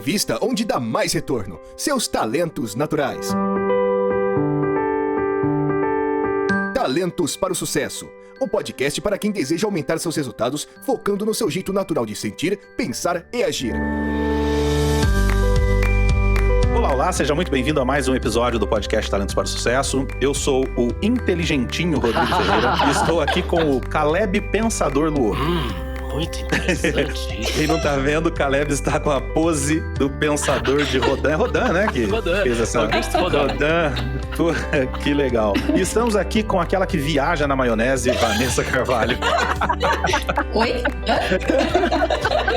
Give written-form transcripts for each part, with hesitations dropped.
invista onde dá mais retorno. Seus talentos naturais. Talentos para o Sucesso. Um podcast para quem deseja aumentar seus resultados, focando no seu jeito natural de sentir, pensar e agir. Olá, seja muito bem-vindo a mais um episódio do podcast Talentos para o Sucesso. Eu sou o inteligentinho Rodrigo Ferreira e estou aqui com o Caleb Pensador Luo. Muito interessante. Quem não tá vendo, o Caleb está com a pose do pensador de Rodin. É Rodin, né? Que fez essa... Augusto Rodin. Pô, que legal. E estamos aqui com aquela que viaja na maionese, Vanessa Carvalho. Oi?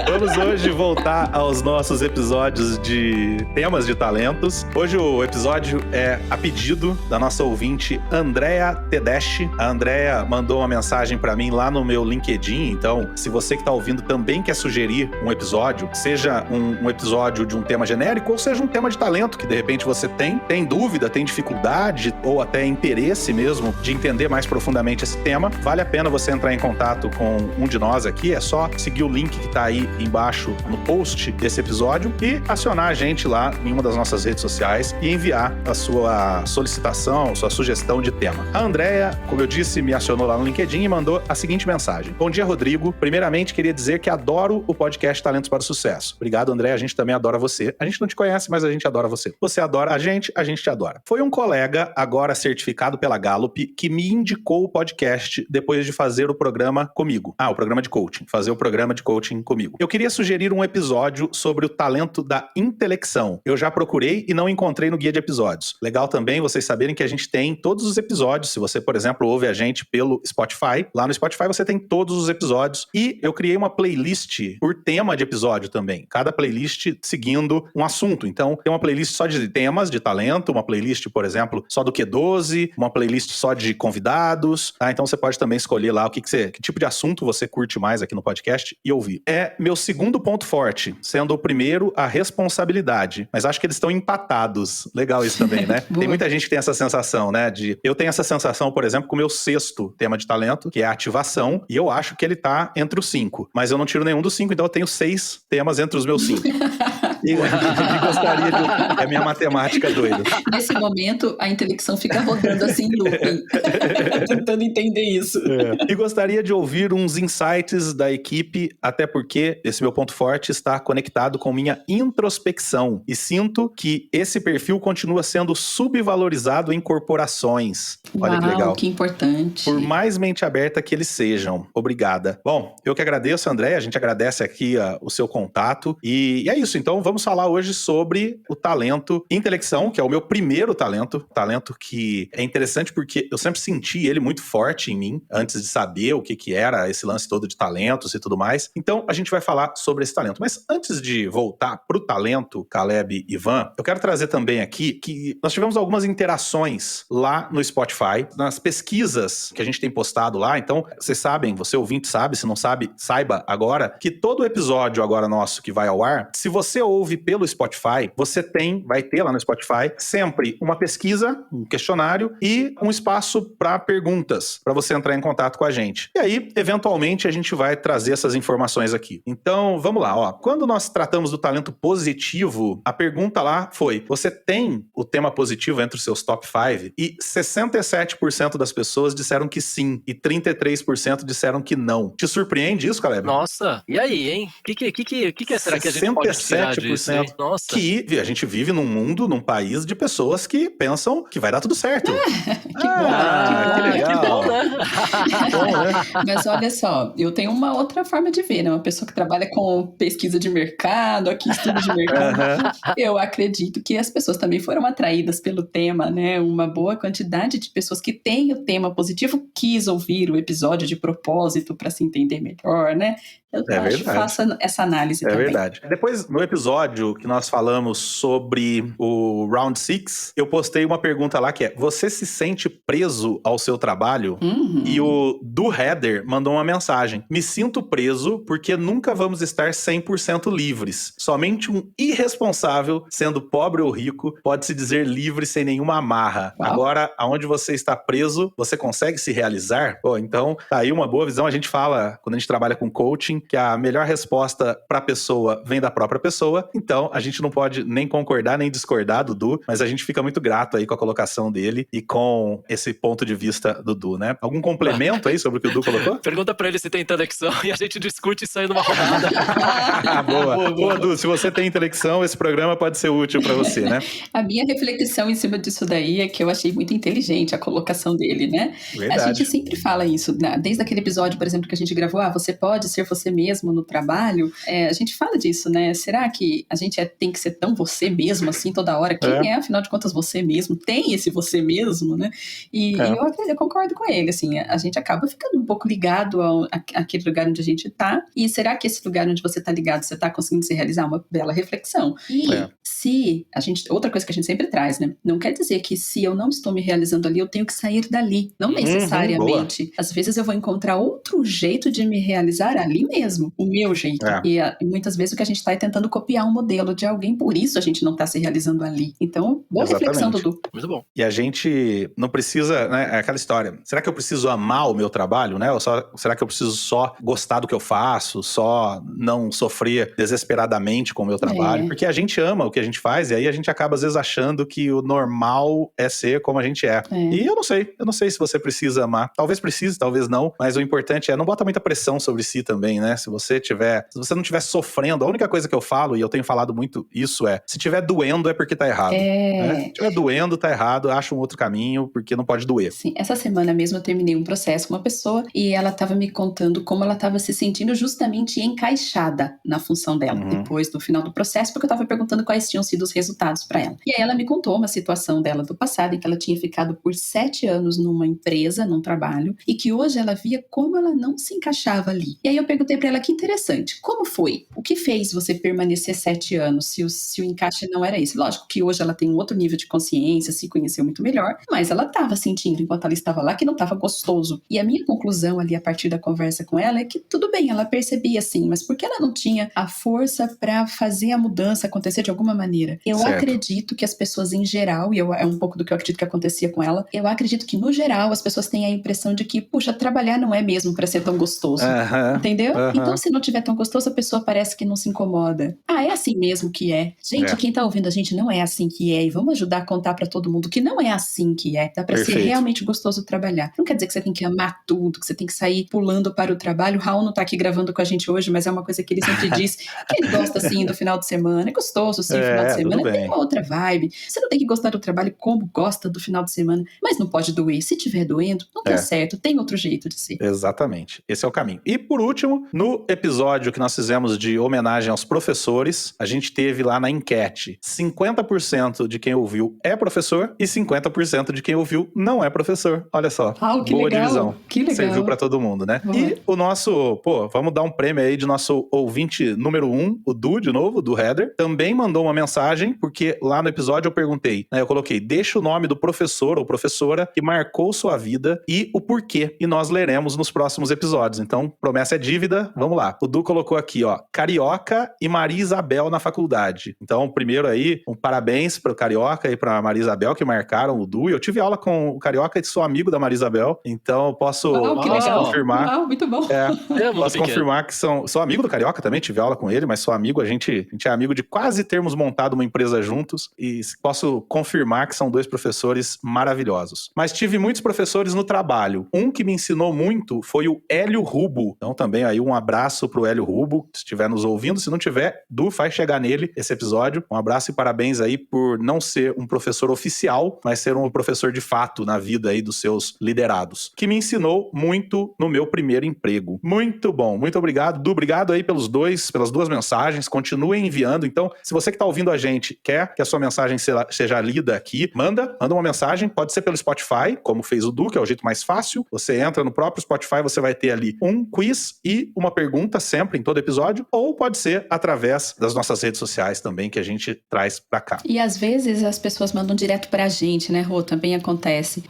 Vamos hoje voltar aos nossos episódios de temas de talentos. Hoje o episódio é a pedido da nossa ouvinte Andrea Tedeschi. A Andrea mandou uma mensagem pra mim lá no meu LinkedIn, então se você que tá ouvindo também quer sugerir um episódio, seja um episódio de um tema genérico ou seja um tema de talento que de repente você tem dúvida, tem dificuldade ou até interesse mesmo de entender mais profundamente esse tema, vale a pena você entrar em contato com um de nós aqui, é só seguir o link que tá aí embaixo no post desse episódio e acionar a gente lá em uma das nossas redes sociais e enviar a sua solicitação, sua sugestão de tema. A Andrea, como eu disse, me acionou lá no LinkedIn e mandou a seguinte mensagem. Bom dia, Rodrigo. Primeiramente, queria dizer que adoro o podcast Talentos para o Sucesso. Obrigado, André. A gente também adora você. A gente não te conhece, mas a gente adora você. Você adora a gente te adora. Foi um colega, agora certificado pela Gallup, que me indicou o podcast depois de fazer o programa comigo. O programa de coaching. Fazer o programa de coaching comigo. Eu queria sugerir um episódio sobre o talento da intelecção. Eu já procurei e não encontrei no guia de episódios. Legal também vocês saberem que a gente tem todos os episódios. Se você, por exemplo, ouve a gente pelo Spotify, lá no Spotify você tem todos os episódios e eu criei uma playlist por tema de episódio também. Cada playlist seguindo um assunto. Então, tem uma playlist só de temas de talento, uma playlist, por exemplo, só do Q12, uma playlist só de convidados. Tá? Então, você pode também escolher lá que tipo de assunto você curte mais aqui no podcast e ouvir. É meu segundo ponto forte, sendo o primeiro a responsabilidade. Mas acho que eles estão empatados. Legal isso também, né? Tem muita gente que tem essa sensação, né? Eu tenho essa sensação, por exemplo, com o meu sexto tema de talento, que é a ativação, e eu acho que ele tá entre os 5. Mas eu não tiro nenhum dos 5, então eu tenho 6 temas entre os meus 5. E gostaria de... É minha matemática doida. Nesse momento, a intelecção fica rodando assim em looping. Tentando entender isso. E gostaria de ouvir uns insights da equipe, até porque esse meu ponto forte está conectado com minha introspecção. E sinto que esse perfil continua sendo subvalorizado em corporações. Olha que legal. Que importante. Por mais mente aberta que eles sejam. Obrigada. Bom, eu que agradeço, André. A gente agradece aqui o seu contato. E é isso. Então, vamos falar hoje sobre o talento intelecção, que é o meu primeiro talento. Talento que é interessante porque eu sempre senti ele muito forte em mim, antes de saber o que era esse lance todo de talentos e tudo mais. Então, a gente vai falar sobre esse talento. Mas antes de voltar pro talento, Caleb e Ivan, eu quero trazer também aqui que nós tivemos algumas interações lá no Spotify, nas pesquisas que a gente tem postado lá. Então, vocês sabem, você ouvinte sabe, se não sabe, saiba agora, que todo episódio agora nosso que vai ao ar, se você ouve pelo Spotify, você vai ter lá no Spotify, sempre uma pesquisa, um questionário e um espaço para perguntas, para você entrar em contato com a gente. E aí, eventualmente, a gente vai trazer essas informações aqui. Então, vamos lá, ó. Quando nós tratamos do talento positivo, a pergunta lá foi, você tem o tema positivo entre os seus top 5? E 67% das pessoas disseram que sim, e 33% disseram que não. Te surpreende isso, Caleb? Nossa, e aí, hein? O que será que a gente pode tirar disso, hein? Nossa. Que a gente vive num mundo, num país de pessoas que pensam que vai dar tudo certo. Que legal. Que bom, né? Bom, né? Mas olha só, eu tenho uma outra forma de ver, né? Uma pessoa que trabalha com pesquisa de mercado, aqui estudo de mercado. Eu acredito que as pessoas também foram atraídas pelo tema, né? Uma boa quantidade de pessoas que têm o tema positivo quis ouvir o episódio de propósito para se entender melhor, né? Eu acho que faço essa análise também. É verdade. Depois, no episódio que nós falamos sobre o Round 6, eu postei uma pergunta lá que é: você se sente preso ao seu trabalho? E o do Header mandou uma mensagem: me sinto preso porque nunca vamos estar 100% livres. Somente um irresponsável, sendo pobre ou rico, pode se dizer livre sem nenhuma amarra. Uau. Agora, aonde você está preso, você consegue se realizar? Pô, então, tá aí uma boa visão. A gente fala, quando a gente trabalha com coaching, dizem que a melhor resposta pra pessoa vem da própria pessoa, então a gente não pode nem concordar nem discordar do Du, mas a gente fica muito grato aí com a colocação dele e com esse ponto de vista do Du, né? Algum complemento aí sobre o que o Du colocou? Pergunta pra ele se tem intelecção e a gente discute isso aí numa rodada. Boa, Du, se você tem intelecção, esse programa pode ser útil pra você, né? A minha reflexão em cima disso daí é que eu achei muito inteligente a colocação dele, né? Verdade. A gente sempre fala isso, né? Desde aquele episódio, por exemplo, que a gente gravou, você pode ser você mesmo no trabalho, a gente fala disso, né? Será que a gente tem que ser tão você mesmo assim toda hora? Quem afinal de contas, você mesmo? Tem esse você mesmo, né? E eu concordo com ele, assim, a gente acaba ficando um pouco ligado àquele lugar onde a gente tá, e será que esse lugar onde você tá ligado, você tá conseguindo se realizar? Uma bela reflexão. E se a gente, outra coisa que a gente sempre traz, né? Não quer dizer que se eu não estou me realizando ali, eu tenho que sair dali. Não necessariamente. Às vezes eu vou encontrar outro jeito de me realizar ali mesmo, o meu jeito. E muitas vezes o que a gente tá é tentando copiar um modelo de alguém, por isso a gente não tá se realizando ali. Então, boa reflexão, Dudu. Muito bom. E a gente não precisa, né? É aquela história. Será que eu preciso amar o meu trabalho, né? Ou será que eu preciso só gostar do que eu faço, só não sofrer desesperadamente com o meu trabalho? Porque a gente ama o que a gente faz e aí a gente acaba às vezes achando que o normal é ser como a gente é. E eu não sei se você precisa amar. Talvez precise, talvez não, mas o importante é não bota muita pressão sobre si também, né? Se você não estiver sofrendo, a única coisa que eu falo, e eu tenho falado muito isso se estiver doendo é porque tá errado. Né? Se estiver doendo, tá errado, acha um outro caminho, porque não pode doer. Sim, essa semana mesmo eu terminei um processo com uma pessoa e ela tava me contando como ela tava se sentindo justamente encaixada na função dela, depois do final do processo, porque eu tava perguntando quais tinham sido os resultados para ela. E aí ela me contou uma situação dela do passado, em que ela tinha ficado por 7 anos numa empresa, num trabalho, e que hoje ela via como ela não se encaixava ali. E aí eu perguntei para ela, que interessante, como foi? O que fez você permanecer 7 anos, se o encaixe não era esse? Lógico que hoje ela tem um outro nível de consciência, se conheceu muito melhor, mas ela estava sentindo, enquanto ela estava lá, que não estava gostoso. E a minha conclusão ali, a partir da conversa com ela, é que tudo bem, ela percebia sim, mas porque ela não tinha a força para fazer a mudança acontecer de alguma maneira? Eu acredito que as pessoas em geral, e é um pouco do que eu acredito que acontecia com ela, eu acredito que no geral as pessoas têm a impressão de que, puxa, trabalhar não é mesmo para ser tão gostoso. Entendeu? Então, se não tiver tão gostoso, a pessoa parece que não se incomoda. É assim mesmo que é. Gente, quem tá ouvindo a gente não é assim que é, e vamos ajudar a contar para todo mundo que não é assim que é. Dá pra ser realmente gostoso trabalhar. Não quer dizer que você tem que amar tudo, que você tem que sair pulando para o trabalho. O Raul não tá aqui gravando com a gente hoje, mas é uma coisa que ele sempre diz, que ele gosta assim do final de semana. É gostoso sim, o final de semana tem uma outra vibe. Você não tem que gostar do trabalho como gosta do final de semana, mas não pode doer. Se tiver doendo, não tá certo, tem outro jeito de ser. Exatamente, esse é o caminho. E por último, no episódio que nós fizemos de homenagem aos professores, a gente teve lá na enquete 50% de quem ouviu é professor e 50% de quem ouviu não é professor. Olha só, que boa legal. divisão. Que legal. Serviu pra todo mundo, né? E o nosso, vamos dar um prêmio aí de nosso ouvinte número 1, o Du, de novo, do Heather, também mandou uma mensagem, porque lá no episódio eu perguntei, né, eu coloquei, deixa o nome do professor ou professora que marcou sua vida e o porquê, e nós leremos nos próximos episódios. Então, promessa é dívida, vamos lá. O Du colocou aqui, Carioca e Maria Isabel na faculdade. Então, primeiro aí, um parabéns pro Carioca e pra Maria Isabel, que marcaram o Du. Eu tive aula com o Carioca e sou amigo da Maria Isabel, então posso confirmar. Muito bom. Posso confirmar que sou amigo do Carioca também, tive aula com ele, mas sou amigo, a gente é amigo de quase termos montado uma empresa juntos, e posso confirmar que são 2 professores maravilhosos. Mas tive muitos professores no trabalho. Um que me ensinou muito foi o Hélio Rubo. Então também aí um abraço pro Hélio Rubo, se estiver nos ouvindo, se não tiver, Du, faz chegar nele esse episódio. Um abraço e parabéns aí por não ser um professor oficial, mas ser um professor de fato na vida aí dos seus liderados, que me ensinou muito no meu primeiro emprego. Muito bom, muito obrigado, Du, obrigado aí pelas 2 mensagens, continuem enviando. Então, se você que tá ouvindo a gente quer que a sua mensagem seja lida aqui, manda uma mensagem, pode ser pelo Spotify, como fez o Du, que é o jeito mais fácil. Você entra no próprio Spotify, você vai ter ali um quiz e uma pergunta sempre em todo episódio, ou pode pode ser através das nossas redes sociais também, que a gente traz pra cá. E às vezes as pessoas mandam direto pra gente, né, Rô? Também acontece.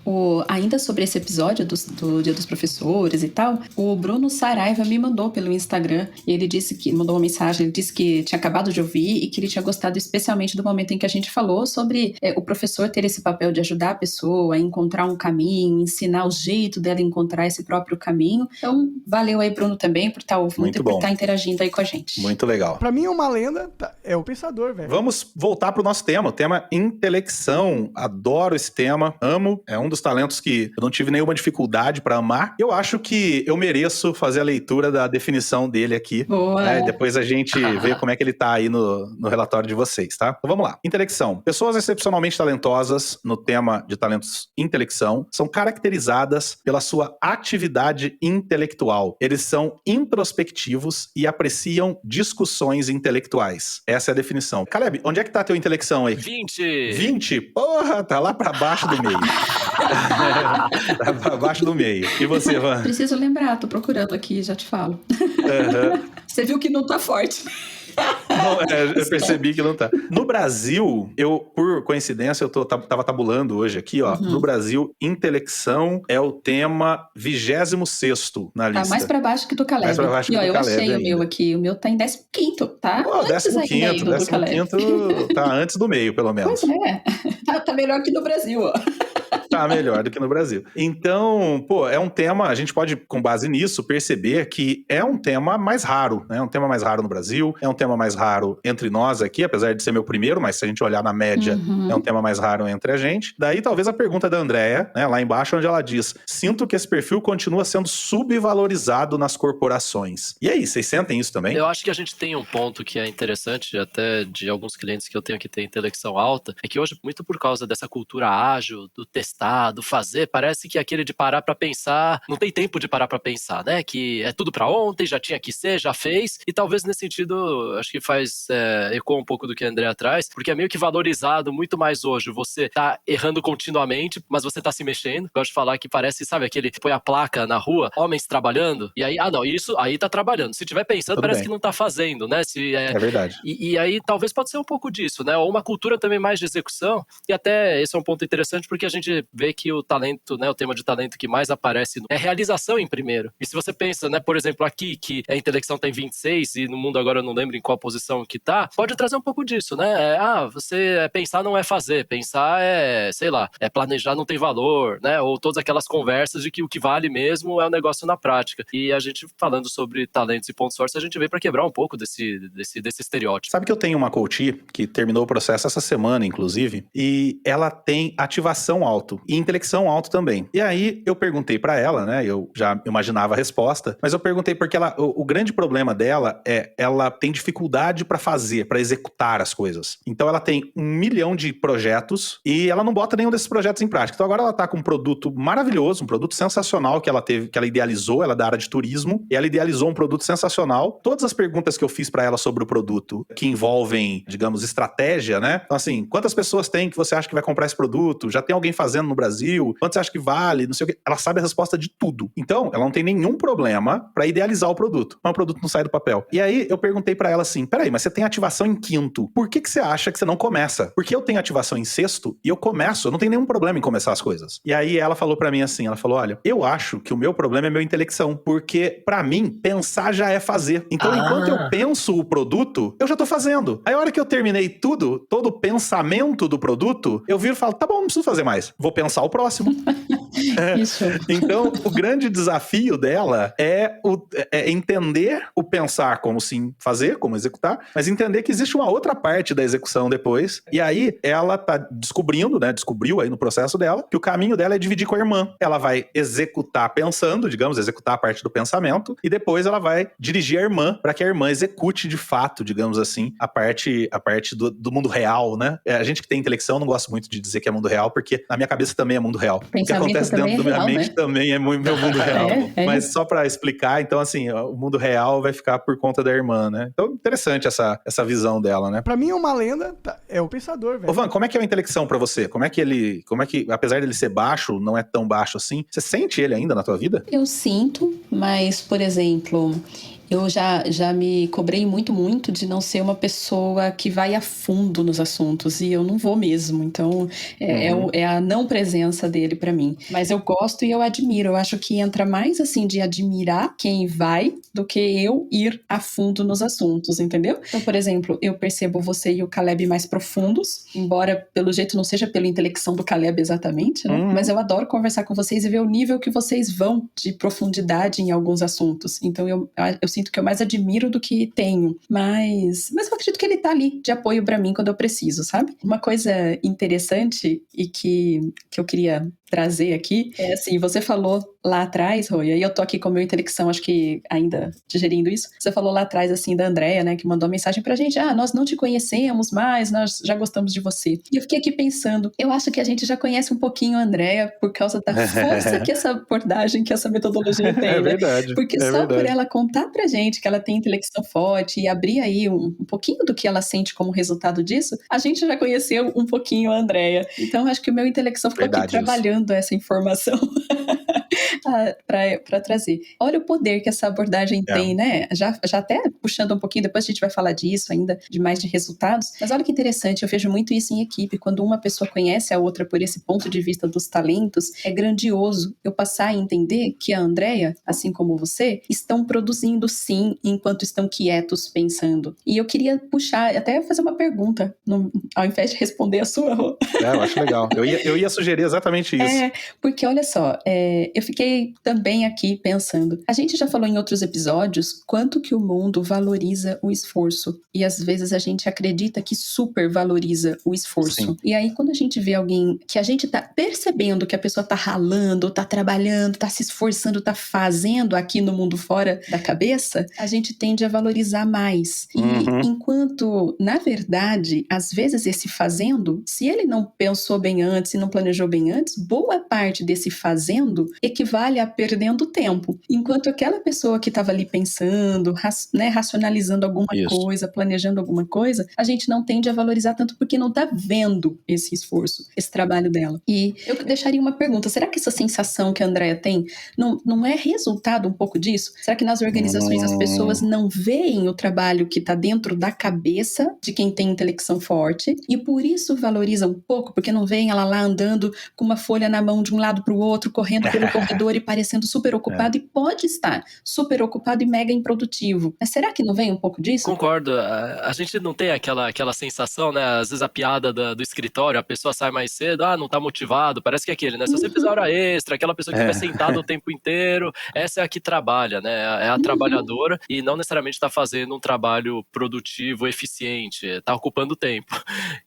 Ainda sobre esse episódio do Dia dos Professores e tal, o Bruno Saraiva me mandou pelo Instagram. E ele mandou uma mensagem, ele disse que tinha acabado de ouvir e que ele tinha gostado especialmente do momento em que a gente falou sobre o professor ter esse papel de ajudar a pessoa a encontrar um caminho, ensinar o jeito dela encontrar esse próprio caminho. Então, valeu aí, Bruno, também, por estar ouvindo e por estar interagindo aí com a gente. Muito legal. Pra mim, uma lenda é o pensador, velho. Vamos voltar pro nosso tema, o tema intelecção. Adoro esse tema, amo. É um dos talentos que eu não tive nenhuma dificuldade pra amar. Eu acho que eu mereço fazer a leitura da definição dele aqui. Boa. Né? Depois a gente vê como é que ele tá aí no relatório de vocês, tá? Então vamos lá. Intelecção. Pessoas excepcionalmente talentosas no tema de talentos intelecção são caracterizadas pela sua atividade intelectual. Eles são introspectivos e apreciam discussões intelectuais. Essa é a definição. Caleb, onde é que tá teu intelecção aí? 20! 20? Porra, tá lá pra baixo do meio. Tá pra baixo do meio. E você, Van? Preciso lembrar, tô procurando aqui, já te falo. Você viu que não tá forte. Não, eu percebi que não tá. No Brasil, por coincidência, eu tava tabulando hoje aqui, ó. No Brasil, intelecção é o tema 26º na lista. Tá mais pra baixo que do Caleb. Mais pra baixo que do eu Caleb achei ainda. o meu aqui. O meu tá em 15º, tá? Pô, Antes ainda aí do Caleb. 15º tá antes do meio, pelo menos. Pois é. Tá melhor que no Brasil, ó. Tá melhor do que no Brasil. Então, é um tema, a gente pode, com base nisso, perceber que é um tema mais raro, né? É um tema mais raro no Brasil, é um tema mais raro entre nós aqui, apesar de ser meu primeiro, mas se a gente olhar na média, é um tema mais raro entre a gente. Daí, talvez a pergunta da Andrea, né, lá embaixo, onde ela diz: sinto que esse perfil continua sendo subvalorizado nas corporações. E aí, vocês sentem isso também? Eu acho que a gente tem um ponto que é interessante, até de alguns clientes que eu tenho que ter intelecção alta, é que hoje, muito por causa dessa cultura ágil, do testar, do fazer, parece que aquele de parar pra pensar, não tem tempo de parar pra pensar, né? Que é tudo pra ontem, já tinha que ser, já fez, e talvez nesse sentido, acho que ecoa um pouco do que a Andrea traz, porque é meio que valorizado muito mais hoje, você tá errando continuamente, mas você tá se mexendo. Gosto de falar que parece, sabe, aquele que põe a placa na rua, homens trabalhando, e aí, não, isso aí tá trabalhando. Se tiver pensando, tudo parece bem. Que não tá fazendo, né? É verdade. E aí talvez pode ser um pouco disso, né? Ou uma cultura também mais de execução, e até esse é um ponto interessante, porque a gente vê que o talento, né, o tema de talento que mais aparece é realização em primeiro. E se você pensa, né, por exemplo, aqui, que a intelecção tem 26 e no mundo agora eu não lembro em qual posição que tá, pode trazer um pouco disso, né? Você pensar não é fazer, pensar sei lá, planejar não tem valor, né? Ou todas aquelas conversas de que o que vale mesmo é o negócio na prática. E a gente falando sobre talentos e pontos fortes, a gente veio para quebrar um pouco desse estereótipo. Sabe que eu tenho uma coach que terminou o processo essa semana, inclusive, e ela tem ativação alto e intelecção alto também. E aí eu perguntei pra ela, né, eu já imaginava a resposta, mas eu perguntei porque o grande problema dela ela tem dificuldade pra fazer, pra executar as coisas. Então ela tem 1 milhão de projetos e ela não bota nenhum desses projetos em prática. Então agora ela tá com um produto maravilhoso, um produto sensacional que ela idealizou, ela é da área de turismo, e ela idealizou um produto sensacional. Todas as perguntas que eu fiz pra ela sobre o produto, que envolvem, digamos, estratégia, né? Então assim, quantas pessoas tem que você acha que vai comprar esse produto? Já tem alguém fazendo no Brasil? Quanto você acha que vale? Não sei o quê. Ela sabe a resposta de tudo. Então, ela não tem nenhum problema pra idealizar o produto. Mas o produto não sai do papel. E aí, eu perguntei pra ela assim, peraí, mas você tem ativação em 5º. Por que você acha que você não começa? Porque eu tenho ativação em 6º e eu começo. Eu não tenho nenhum problema em começar as coisas. E aí, ela falou pra mim assim, ela falou, olha, eu acho que o meu problema é meu intelecção. Porque, pra mim, pensar já é fazer. Então, enquanto eu penso o produto, eu já tô fazendo. Aí, a hora que eu terminei tudo, todo o pensamento do produto, eu viro e falo, tá bom, não preciso fazer mais. Vou pensar o próximo. Isso. Então, o grande desafio dela é entender o pensar como sim fazer, como executar, mas entender que existe uma outra parte da execução depois. E aí, ela tá descobrindo, né? Descobriu aí no processo dela, que o caminho dela é dividir com a irmã. Ela vai executar pensando, digamos, executar a parte do pensamento, e depois ela vai dirigir a irmã para que a irmã execute de fato, digamos assim, a parte do mundo real, né? A gente que tem intelecção não gosta muito de dizer que é mundo real, porque na minha cabeça também é mundo real. O que acontece dentro da minha mente também é meu mundo real. Mas só pra explicar, então assim, o mundo real vai ficar por conta da irmã, né? Então, interessante essa visão dela, né? Pra mim, uma lenda é o pensador, velho. Ô Van, como é que é a intelecção pra você? Como é que, apesar dele ser baixo, não é tão baixo assim, você sente ele ainda na tua vida? Eu sinto, mas, por exemplo, Eu já me cobrei muito de não ser uma pessoa que vai a fundo nos assuntos, e eu não vou mesmo. Então, é a não presença dele pra mim. Mas eu gosto e eu admiro. Eu acho que entra mais assim de admirar quem vai do que eu ir a fundo nos assuntos, entendeu? Então, por exemplo, eu percebo você e o Caleb mais profundos, embora pelo jeito não seja pela intelecção do Caleb exatamente, né? Mas eu adoro conversar com vocês e ver o nível que vocês vão de profundidade em alguns assuntos. Então, eu sinto que eu mais admiro do que tenho. Mas eu acredito que ele tá ali de apoio pra mim quando eu preciso, sabe? Uma coisa interessante e que eu queria trazer aqui é assim, você falou lá atrás, Rô, e aí eu tô aqui com a minha intelecção, acho que ainda digerindo isso, você falou lá atrás, assim, da Andrea, né, que mandou uma mensagem pra gente, nós não te conhecemos mais, nós já gostamos de você. E eu fiquei aqui pensando, eu acho que a gente já conhece um pouquinho a Andrea por causa da força que essa abordagem, que essa metodologia tem, É né? verdade. Porque só por ela contar pra gente que ela tem intelecção forte e abrir aí um pouquinho do que ela sente como resultado disso, a gente já conheceu um pouquinho a Andrea. Então, acho que o meu intelecção ficou aqui trabalhando essa informação para trazer. Olha o poder que essa abordagem tem, né? Já até puxando um pouquinho, depois a gente vai falar disso ainda, de mais de resultados, mas olha que interessante, eu vejo muito isso em equipe, quando uma pessoa conhece a outra por esse ponto de vista dos talentos, é grandioso eu passar a entender que a Andrea, assim como você, estão produzindo sim, enquanto estão quietos pensando. E eu queria puxar, até fazer uma pergunta, ao invés de responder a sua. Eu acho legal. Eu ia sugerir exatamente isso. Porque olha só, eu fiquei também aqui pensando, a gente já falou em outros episódios quanto que o mundo valoriza o esforço, e às vezes a gente acredita que super valoriza o esforço. Sim. E aí quando a gente vê alguém que a gente tá percebendo que a pessoa tá ralando, tá trabalhando, tá se esforçando, tá fazendo aqui no mundo fora da cabeça, a gente tende a valorizar mais. E enquanto, na verdade, às vezes esse fazendo, se ele não pensou bem antes, se não planejou bem antes, boa parte desse fazendo equivale a perdendo tempo. Enquanto aquela pessoa que estava ali pensando, racionalizando alguma coisa, planejando alguma coisa, a gente não tende a valorizar tanto porque não está vendo esse esforço, esse trabalho dela. E eu deixaria uma pergunta, será que essa sensação que a Andrea tem não é resultado um pouco disso? Será que nas organizações as pessoas não veem o trabalho que está dentro da cabeça de quem tem intelecção forte e por isso valorizam um pouco, porque não veem ela lá andando com uma folha na mão de um lado para o outro, correndo pelo corredor e parecendo super ocupado, e pode estar super ocupado e mega improdutivo. Mas será que não vem um pouco disso? Concordo. A gente não tem aquela sensação, né? Às vezes a piada do escritório, a pessoa sai mais cedo, não tá motivado, parece que é aquele, né? Se você fizer hora extra, aquela pessoa que vai sentada o tempo inteiro, essa é a que trabalha, né? É a trabalhadora e não necessariamente tá fazendo um trabalho produtivo, eficiente, tá ocupando tempo.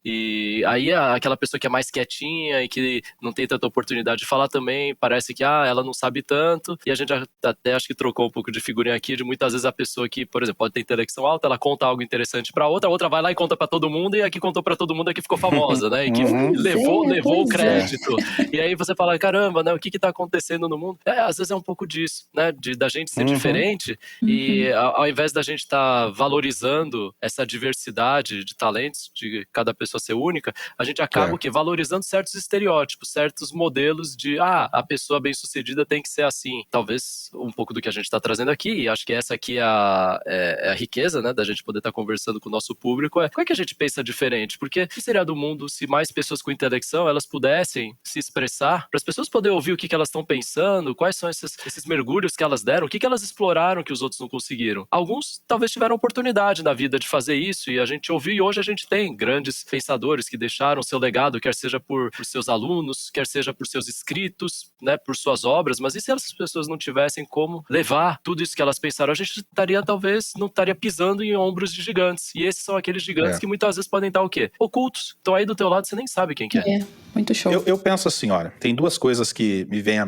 E aí aquela pessoa que é mais quietinha e que não tem tanta oportunidade de falar também, parece que ela não sabe tanto, e a gente até acho que trocou um pouco de figurinha aqui, de muitas vezes a pessoa que, por exemplo, pode ter intelecção alta, ela conta algo interessante pra outra, a outra vai lá e conta pra todo mundo, e a que contou pra todo mundo é que ficou famosa, né, e que levou o crédito. E aí você fala, caramba, né, o que tá acontecendo no mundo? Às vezes é um pouco disso, né, da gente ser diferente, e ao invés da gente estar valorizando essa diversidade de talentos, de cada pessoa ser única, a gente acaba valorizando certos estereótipos, certos modelos de, a pessoa bem-sucedida tem que ser assim. Talvez um pouco do que a gente está trazendo aqui, e acho que essa aqui é a riqueza, né, da gente poder estar conversando com o nosso público, como é que a gente pensa diferente? Porque o que seria do mundo se mais pessoas com intelecção, elas pudessem se expressar, para as pessoas poderem ouvir o que elas estão pensando, quais são esses mergulhos que elas deram, o que elas exploraram que os outros não conseguiram. Alguns talvez tiveram oportunidade na vida de fazer isso, e a gente ouviu, e hoje a gente tem grandes pensadores que deixaram seu legado, quer seja por seus alunos, quer seja por seus escritos, né, por suas obras, mas e se essas pessoas não tivessem como levar tudo isso que elas pensaram? A gente não estaria pisando em ombros de gigantes, e esses são aqueles gigantes que muitas vezes podem estar o quê? Ocultos, estão aí do teu lado, você nem sabe quem que é. Muito show. Eu penso assim, olha, tem duas coisas que me vieram à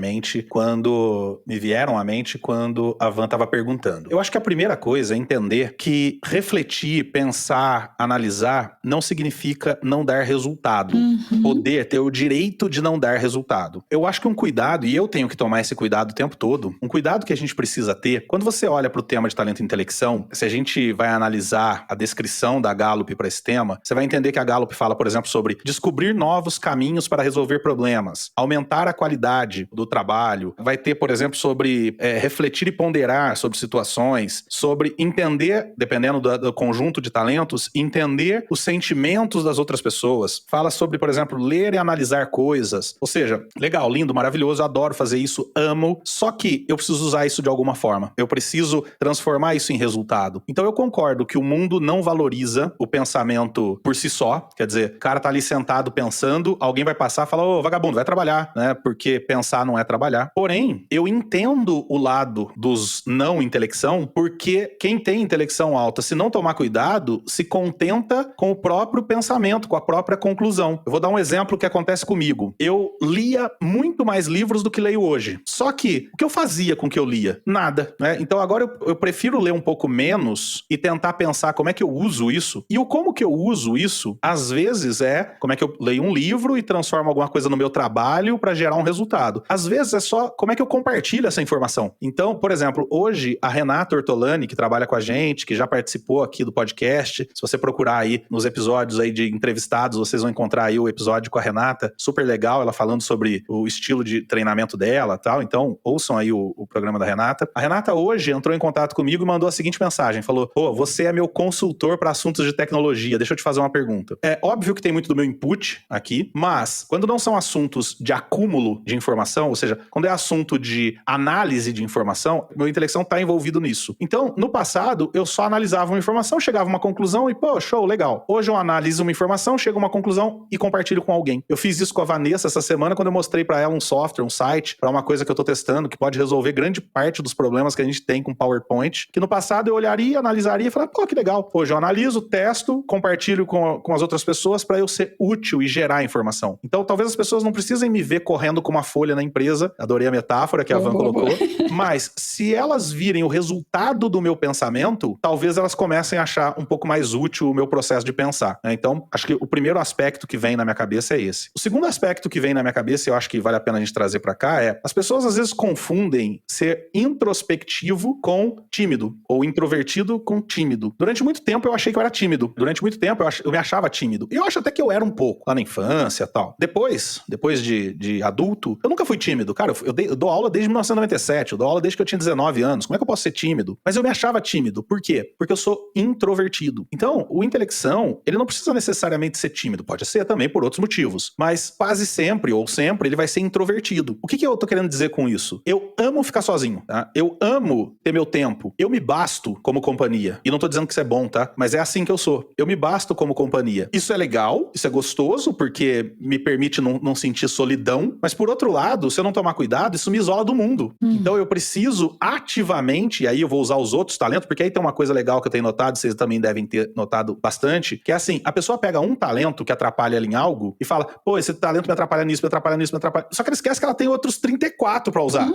mente quando a Van estava perguntando. Eu acho que a primeira coisa é entender que refletir, pensar, analisar não significa não dar resultado. Poder ter o direito de não dar resultado. Eu acho que um cuidado, e eu tenho que tomar tomar esse cuidado o tempo todo. Um cuidado que a gente precisa ter, quando você olha para o tema de talento e intelecção, se a gente vai analisar a descrição da Gallup para esse tema, você vai entender que a Gallup fala, por exemplo, sobre descobrir novos caminhos para resolver problemas, aumentar a qualidade do trabalho, vai ter, por exemplo, sobre refletir e ponderar sobre situações, sobre entender, dependendo do conjunto de talentos, entender os sentimentos das outras pessoas. Fala sobre, por exemplo, ler e analisar coisas. Ou seja, legal, lindo, maravilhoso, adoro fazer isso, amo, só que eu preciso usar isso de alguma forma. Eu preciso transformar isso em resultado. Então eu concordo que o mundo não valoriza o pensamento por si só, quer dizer, o cara tá ali sentado pensando, alguém vai passar e fala, ô, vagabundo, vai trabalhar, né? Porque pensar não é trabalhar. Porém, eu entendo o lado dos não intelecção, porque quem tem intelecção alta, se não tomar cuidado, se contenta com o próprio pensamento, com a própria conclusão. Eu vou dar um exemplo que acontece comigo. Eu lia muito mais livros do que leio hoje. Só que, o que eu fazia com o que eu lia? Nada, né? Então agora eu prefiro ler um pouco menos e tentar pensar como é que eu uso isso. E o como que eu uso isso, às vezes como é que eu leio um livro e transformo alguma coisa no meu trabalho para gerar um resultado. Às vezes é só como é que eu compartilho essa informação. Então, por exemplo, hoje a Renata Ortolani, que trabalha com a gente, que já participou aqui do podcast, se você procurar aí nos episódios aí de entrevistados, vocês vão encontrar aí o episódio com a Renata, super legal, ela falando sobre o estilo de treinamento dela e tal, então ouçam aí o programa da Renata. A Renata hoje entrou em contato comigo e mandou a seguinte mensagem, falou, você é meu consultor para assuntos de tecnologia, deixa eu te fazer uma pergunta. É óbvio que tem muito do meu input aqui, mas quando não são assuntos de acúmulo de informação, ou seja, quando é assunto de análise de informação, meu intelecção está envolvido nisso. Então, no passado, eu só analisava uma informação, chegava a uma conclusão e, show, legal. Hoje eu analiso uma informação, chego a uma conclusão e compartilho com alguém. Eu fiz isso com a Vanessa essa semana, quando eu mostrei para ela um software, um site, para uma coisa que eu tô testando, que pode resolver grande parte dos problemas que a gente tem com PowerPoint, que no passado eu olharia, analisaria e falaria, que legal. Hoje eu analiso, testo, compartilho com as outras pessoas para eu ser útil e gerar informação. Então, talvez as pessoas não precisem me ver correndo com uma folha na empresa, adorei a metáfora que a Van colocou, mas se elas virem o resultado do meu pensamento, talvez elas comecem a achar um pouco mais útil o meu processo de pensar, né? Então, acho que o primeiro aspecto que vem na minha cabeça é esse. O segundo aspecto que vem na minha cabeça, e eu acho que vale a pena a gente trazer pra cá, as pessoas às vezes confundem ser introspectivo com tímido, ou introvertido com tímido. Durante muito tempo eu achei que eu era tímido. Durante muito tempo eu me achava tímido. E eu acho até que eu era um pouco, lá na infância e tal. Depois de adulto, eu nunca fui tímido. Cara, eu dou aula desde 1997, eu dou aula desde que eu tinha 19 anos. Como é que eu posso ser tímido? Mas eu me achava tímido. Por quê? Porque eu sou introvertido. Então, o intelecção, ele não precisa necessariamente ser tímido. Pode ser também por outros motivos. Mas quase sempre, ou sempre, ele vai ser introvertido. O que eu tô querendo dizer com isso? Eu amo ficar sozinho, tá? Eu amo ter meu tempo. Eu me basto como companhia. E não tô dizendo que isso é bom, tá? Mas é assim que eu sou. Eu me basto como companhia. Isso é legal, isso é gostoso, porque me permite não sentir solidão. Mas por outro lado, se eu não tomar cuidado, isso me isola do mundo. Então eu preciso ativamente, e aí eu vou usar os outros talentos, porque aí tem uma coisa legal que eu tenho notado, vocês também devem ter notado bastante, que é assim, a pessoa pega um talento que atrapalha ela em algo e fala, esse talento me atrapalha nisso, me atrapalha nisso, me atrapalha... Só que ela esquece que ela tem outros 34 pra usar.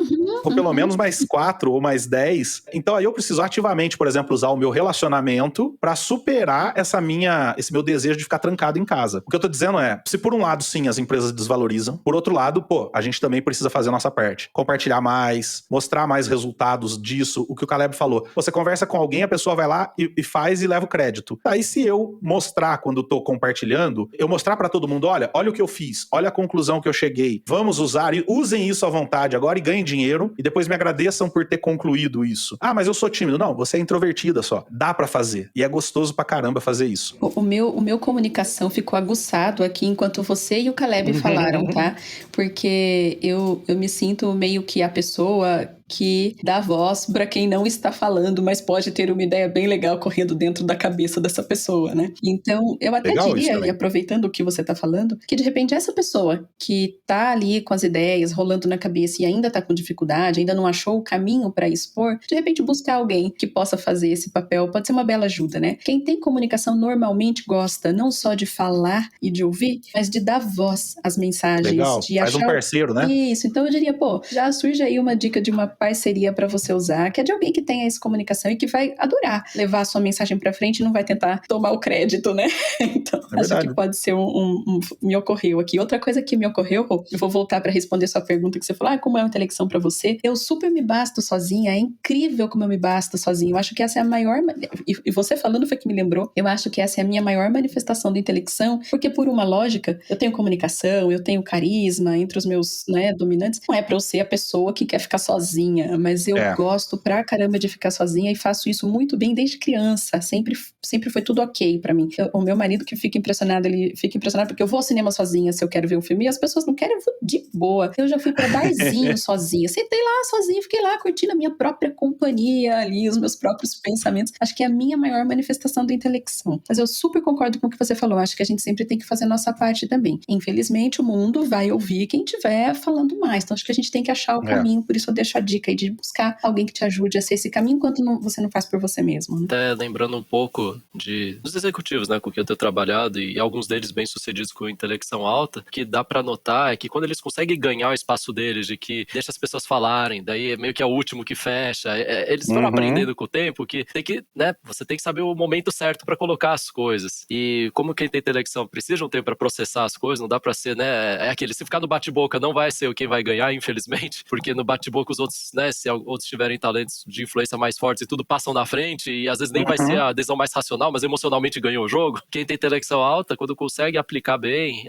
Ou pelo menos mais 4 ou mais 10. Então aí eu preciso ativamente, por exemplo, usar o meu relacionamento pra superar esse meu desejo de ficar trancado em casa. O que eu tô dizendo é, se por um lado sim as empresas desvalorizam, por outro lado, a gente também precisa fazer a nossa parte. Compartilhar mais, mostrar mais resultados disso, o que o Caleb falou. Você conversa com alguém, a pessoa vai lá e faz e leva o crédito. Aí se eu mostrar quando eu tô compartilhando, eu mostrar pra todo mundo, olha o que eu fiz, olha a conclusão que eu cheguei, vamos usar, e usem isso à vontade agora e ganhem dinheiro, e depois me agradeçam por ter concluído isso. Ah, mas eu sou tímido. Não, você é introvertida só. Dá pra fazer. E é gostoso pra caramba fazer isso. O meu comunicação ficou aguçado aqui enquanto você e o Caleb falaram, tá? Porque eu me sinto meio que a pessoa que dá voz para quem não está falando, mas pode ter uma ideia bem legal correndo dentro da cabeça dessa pessoa, né? Então, eu até diria, e aproveitando o que você tá falando, que de repente essa pessoa que tá ali com as ideias rolando na cabeça e ainda tá com dificuldade, ainda não achou o caminho para expor, de repente buscar alguém que possa fazer esse papel pode ser uma bela ajuda, né? Quem tem comunicação normalmente gosta não só de falar e de ouvir, mas de dar voz às mensagens. Legal, de faz achar um parceiro, né? Isso, então eu diria, já surge aí uma dica de uma parceria para você usar, que é de alguém que tenha essa comunicação e que vai adorar levar a sua mensagem para frente e não vai tentar tomar o crédito, né? Então, acho que pode ser me ocorreu aqui. Outra coisa que me ocorreu, eu vou voltar para responder sua pergunta que você falou, como é uma intelecção para você? Eu super me basto sozinha, é incrível como eu me basto sozinha. Eu acho que essa é a maior, e você falando foi que me lembrou, eu acho que essa é a minha maior manifestação da intelecção, porque por uma lógica, eu tenho comunicação, eu tenho carisma entre os meus, né, dominantes. Não é pra eu ser a pessoa que quer ficar sozinha, mas eu gosto pra caramba de ficar sozinha e faço isso muito bem desde criança. Sempre foi tudo ok pra mim. O meu marido que fica impressionado, ele fica impressionado porque eu vou ao cinema sozinha se eu quero ver um filme e as pessoas não querem, eu vou de boa. Eu já fui pra barzinho sozinha, sentei lá sozinha, fiquei lá curtindo a minha própria companhia ali, os meus próprios pensamentos. Acho que é a minha maior manifestação da intelecção. Mas eu super concordo com o que você falou, acho que a gente sempre tem que fazer a nossa parte também. Infelizmente, o mundo vai ouvir quem estiver falando mais, então acho que a gente tem que achar o caminho, por isso eu deixo a dica aí de buscar alguém que te ajude a ser esse caminho enquanto você não faz por você mesmo. Né? Até lembrando um pouco dos executivos, né, com quem eu tenho trabalhado, e alguns deles bem-sucedidos com intelecção alta, que dá pra notar é que quando eles conseguem ganhar o espaço deles, de que deixa as pessoas falarem, daí é meio que é o último que fecha, eles foram aprendendo com o tempo que tem que, né, você tem que saber o momento certo pra colocar as coisas. E como quem tem intelecção precisa de um tempo pra processar as coisas, não dá pra ser, né, se ficar no bate-boca não vai ser quem vai ganhar, infelizmente, porque no bate-boca os outros, né, se outros tiverem talentos de influência mais fortes e tudo passam na frente, e às vezes nem vai ser a adesão mais racional, mas emocionalmente ganhou o jogo. Quem tem intelecção alta, quando consegue aplicar bem,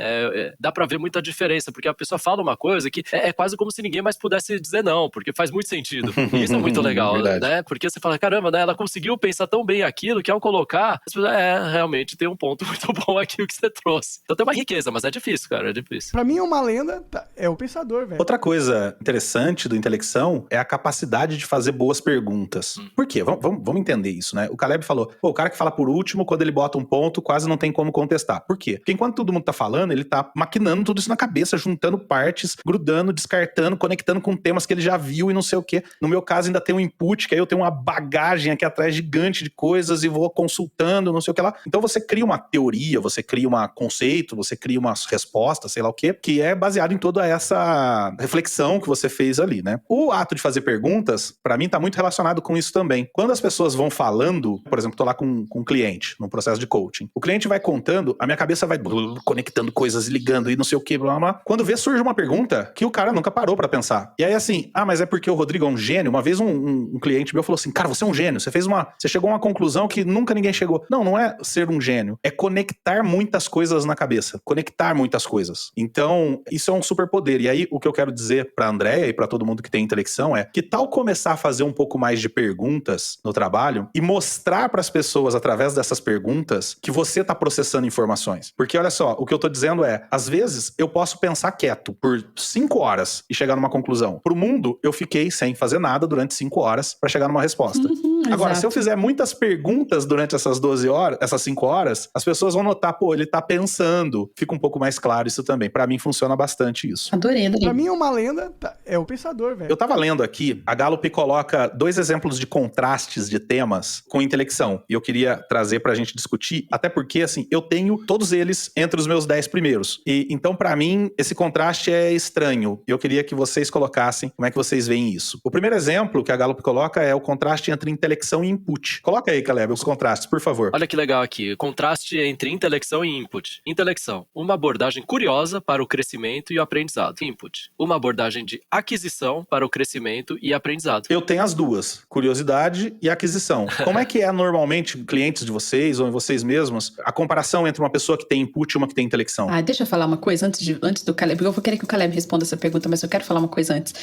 dá pra ver muita diferença, porque a pessoa fala uma coisa que é quase como se ninguém mais pudesse dizer não, porque faz muito sentido. E isso é muito legal, né? Porque você fala, caramba, né, ela conseguiu pensar tão bem aquilo que ao colocar, as pessoas, realmente tem um ponto muito bom aqui o que você trouxe. Então tem uma riqueza, mas é difícil, cara, é difícil. Pra mim, uma lenda é o pensador, velho. Outra coisa interessante do intelecção é a capacidade de fazer boas perguntas. Por quê? Vamos entender isso, né? O Caleb falou, o cara que fala por último, quando ele bota um ponto, quase não tem como contestar. Por quê? Porque enquanto todo mundo tá falando, ele tá maquinando tudo isso na cabeça, juntando partes, grudando, descartando, conectando com temas que ele já viu e não sei o quê. No meu caso, ainda tem um input, que aí eu tenho uma bagagem aqui atrás gigante de coisas e vou consultando, não sei o que lá. Então você cria uma teoria, você cria um conceito, você cria uma resposta, sei lá o quê, que é baseado em toda essa reflexão que você fez ali, né? O ato de fazer perguntas, pra mim, tá muito relacionado com isso também. Quando as pessoas vão falando, por exemplo, tô lá com um cliente, num processo de coaching. O cliente vai contando, a minha cabeça vai conectando coisas, ligando e não sei o que, blá, blá, blá. Quando vê, surge uma pergunta que o cara nunca parou pra pensar. E aí assim, mas é porque o Rodrigo é um gênio? Uma vez um cliente meu falou assim, cara, você é um gênio, você chegou a uma conclusão que nunca ninguém chegou. Não é ser um gênio, é conectar muitas coisas na cabeça, conectar muitas coisas. Então, isso é um superpoder. E aí, o que eu quero dizer pra Andréia e pra todo mundo que tem intelecção é que tal começar a fazer um pouco mais de perguntas no trabalho e mostrar pras pessoas, através dessas perguntas, que você tá processando informações. Porque, olha só, o que eu tô dizendo às vezes, eu posso pensar quieto por 5 horas e chegar numa conclusão. Pro mundo, eu fiquei sem fazer nada durante 5 horas pra chegar numa resposta. Agora, se eu fizer muitas perguntas durante essas 12 horas, essas 5 horas, as pessoas vão notar, ele tá pensando. Fica um pouco mais claro isso também. Pra mim, funciona bastante isso. Adorei. Pra mim, uma lenda é o pensador, velho. Eu tava lendo aqui, a Gallup coloca 2 exemplos de contrastes de temas com intelecção. E eu queria trazer pra gente discutir, até porque, assim, eu tenho todos eles entre os meus 10 primeiros. E então, pra mim, esse contraste é estranho. E eu queria que vocês colocassem como é que vocês veem isso. O primeiro exemplo que a Gallup coloca é o contraste entre intelecção e input. Coloca aí, Caleb, os contrastes, por favor. Olha que legal aqui. Contraste entre intelecção e input. Intelecção. Uma abordagem curiosa para o crescimento e o aprendizado. Input. Uma abordagem de aquisição para o crescimento e aprendizado. Eu tenho as duas. Curiosidade e aquisição. Como é que é normalmente, clientes de vocês ou em vocês mesmos, a comparação entre uma pessoa que tem input e uma que tem intelecção? Deixa eu falar uma coisa antes do Caleb. Eu vou querer que o Caleb responda essa pergunta, mas eu quero falar uma coisa antes.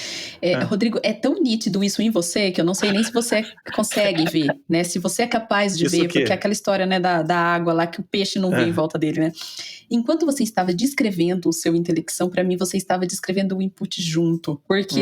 Rodrigo, é tão nítido isso em você que eu não sei nem se você consegue ver, né? Se você é capaz de ver, porque é aquela história, né, da água lá que o peixe não vê em volta dele, né? Enquanto você estava descrevendo o seu intelecção, pra mim você estava descrevendo o input junto. Porque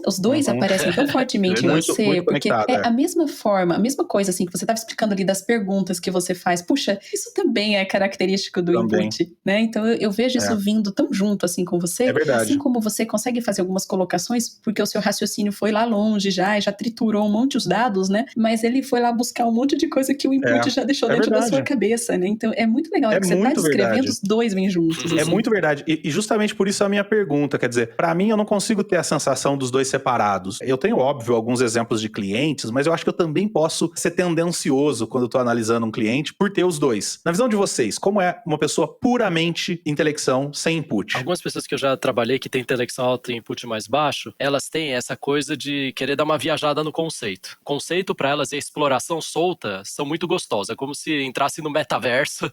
os dois aparecem tão fortemente em você, muito porque é a mesma forma, a mesma coisa assim que você estava explicando ali das perguntas que você faz. Puxa, isso também é característico do input, né? Então eu vejo isso vindo tão junto assim com você. É verdade. Assim como você consegue fazer algumas colocações, porque o seu raciocínio foi lá longe já triturou um monte de dados, dados, né? Mas ele foi lá buscar um monte de coisa que o input já deixou dentro da sua cabeça, né? Então é muito legal, que você tá descrevendo, os dois vêm juntos. É assim. muito verdade. E justamente por isso a minha pergunta, quer dizer, pra mim eu não consigo ter a sensação dos dois separados. Eu tenho, óbvio, alguns exemplos de clientes, mas eu acho que eu também posso ser tendencioso quando eu tô analisando um cliente por ter os dois. Na visão de vocês, como é uma pessoa puramente intelecção, sem input? Algumas pessoas que eu já trabalhei que têm intelecção alta e input mais baixo, elas têm essa coisa de querer dar uma viajada no conceito. Conceito pra elas e a exploração solta são muito gostosas. É como se entrasse no metaverso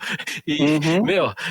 e,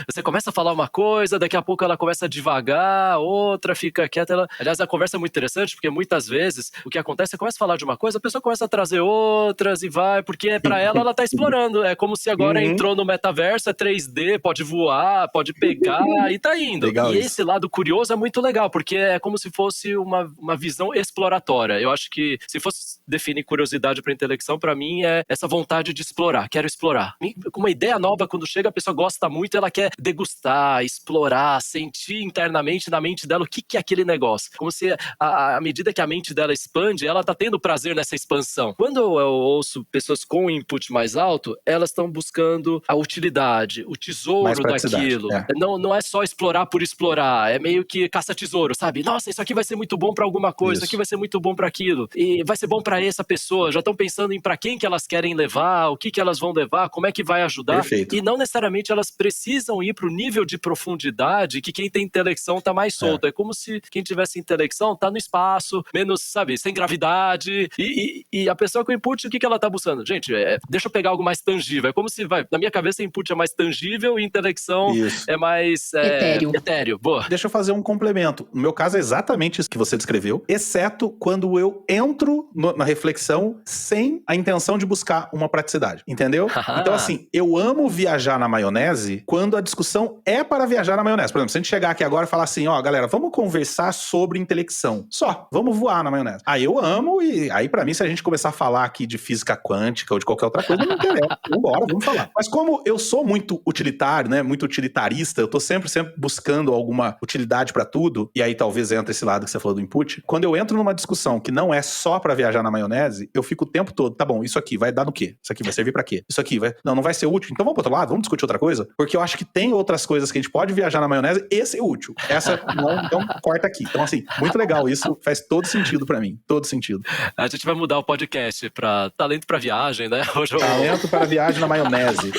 você começa a falar uma coisa, daqui a pouco ela começa a devagar, outra fica quieta. Aliás, a conversa é muito interessante, porque muitas vezes o que acontece, você começa a falar de uma coisa, a pessoa começa a trazer outras e vai, porque pra ela tá explorando. É como se agora entrou no metaverso, é 3D, pode voar, pode pegar e tá indo. Legal e isso. esse lado curioso é muito legal, porque é como se fosse uma visão exploratória. Eu acho que se fosse definir curiosidade pra intelecção, pra mim é essa vontade de explorar, quero explorar. Com uma ideia nova, quando chega, a pessoa gosta muito, ela quer degustar, explorar, sentir internamente na mente dela o que é aquele negócio. Como se à medida que a mente dela expande, ela tá tendo prazer nessa expansão. Quando eu ouço pessoas com input mais alto, elas estão buscando a utilidade, o tesouro daquilo. Não é só explorar por explorar, é meio que caça-tesouro, sabe? Nossa, isso aqui vai ser muito bom pra alguma coisa, isso aqui vai ser muito bom pra aquilo. E vai ser bom pra essa pessoa, já estão pensando em pra quem que elas querem levar, o que elas vão levar, como é que vai ajudar. Perfeito. E não necessariamente elas precisam ir pro nível de profundidade que quem tem intelecção tá mais solto. É como se quem tivesse intelecção tá no espaço, menos, sabe, sem gravidade. E a pessoa com input, o que ela tá buscando? Gente, deixa eu pegar algo mais tangível. É como se, na minha cabeça, input é mais tangível e intelecção é mais etéreo. Boa. Deixa eu fazer um complemento. No meu caso é exatamente isso que você descreveu, exceto quando eu entro na reflexão sem a intenção de buscar uma praticidade, entendeu? Então assim, eu amo viajar na maionese quando a discussão é para viajar na maionese. Por exemplo, se a gente chegar aqui agora e falar assim, ó, galera, vamos conversar sobre intelecção. Só, vamos voar na maionese. Aí eu amo e aí pra mim, se a gente começar a falar aqui de física quântica ou de qualquer outra coisa, não interessa. Vambora, vamos falar. Mas como eu sou muito utilitário, né, muito utilitarista, eu tô sempre buscando alguma utilidade pra tudo, e aí talvez entre esse lado que você falou do input, quando eu entro numa discussão que não é só pra viajar na maionese, eu fico o tempo todo, tá bom, isso aqui vai dar no quê? Isso aqui vai servir pra quê? Isso aqui vai... Não vai ser útil, então vamos pro outro lado, vamos discutir outra coisa? Porque eu acho que tem outras coisas que a gente pode viajar na maionese e ser útil. Essa não, então corta aqui. Então assim, muito legal, isso faz todo sentido pra mim, todo sentido. A gente vai mudar o podcast pra talento pra viagem, né? Talento para viagem na maionese.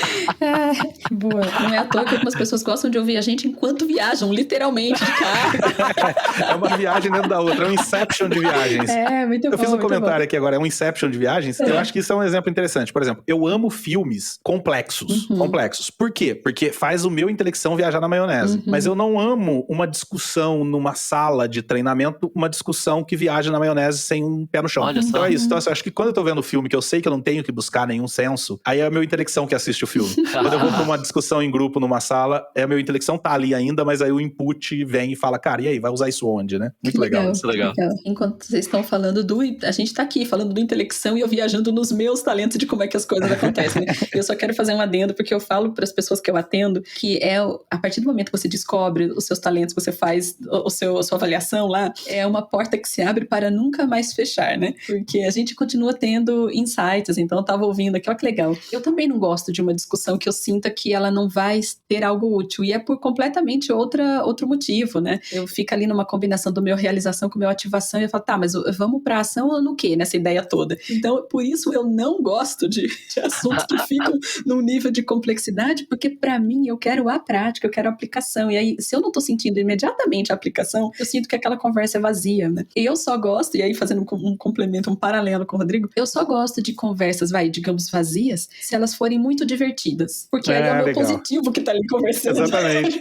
Boa. Não é à toa que algumas pessoas gostam de ouvir a gente enquanto viajam, literalmente, de carro. É uma viagem dentro da outra, é um inception de viagens. Muito bom. Eu fiz um comentário aqui agora, é um inception de viagens. Eu acho que isso é um exemplo interessante. Por exemplo, eu amo filmes complexos. Complexos. Por quê? Porque faz o meu intelecção viajar na maionese. Mas eu não amo uma discussão numa sala de treinamento, uma discussão que viaja na maionese sem um pé no chão. Olha só. Então é isso. Então, assim, eu acho que quando eu tô vendo o filme, que eu sei que eu não tenho que buscar nenhum senso, aí é a minha intelecção que assiste o filme. Quando eu vou pra uma discussão em grupo numa sala, a minha intelecção tá ali ainda, mas aí o input vem e fala, cara, e aí, vai usar isso onde, né? Muito legal. Isso é legal. Enquanto vocês estão falando a gente tá aqui falando do intelecção e eu viajando nos meus talentos de como é que as coisas acontecem, né? Eu só quero fazer um adendo, porque eu falo para as pessoas que eu atendo que a partir do momento que você descobre os seus talentos, você faz a sua avaliação lá, é uma porta que se abre para nunca mais fechar, né? Porque a gente continua tendo insights, então eu tava ouvindo aqui, ó que legal. Eu também não gosto de uma discussão que eu sinta que ela não vai ter algo útil, e é por completamente outro motivo, né? Eu fico ali numa combinação do meu realização com o meu ativação e eu falo, tá, mas vamos pra ação ou no quê? Nessa ideia toda. Então, por isso eu não gosto de assuntos que ficam num nível de complexidade, porque pra mim eu quero a prática, eu quero a aplicação, e aí se eu não tô sentindo imediatamente a aplicação, eu sinto que aquela conversa é vazia, né? E eu só gosto, e aí fazendo um complemento, um paralelo com o Rodrigo, eu só gosto de conversas, digamos, vazias, se elas forem muito divertidas, porque aí é o meu legal. Positivo que tá ali conversando. Exatamente.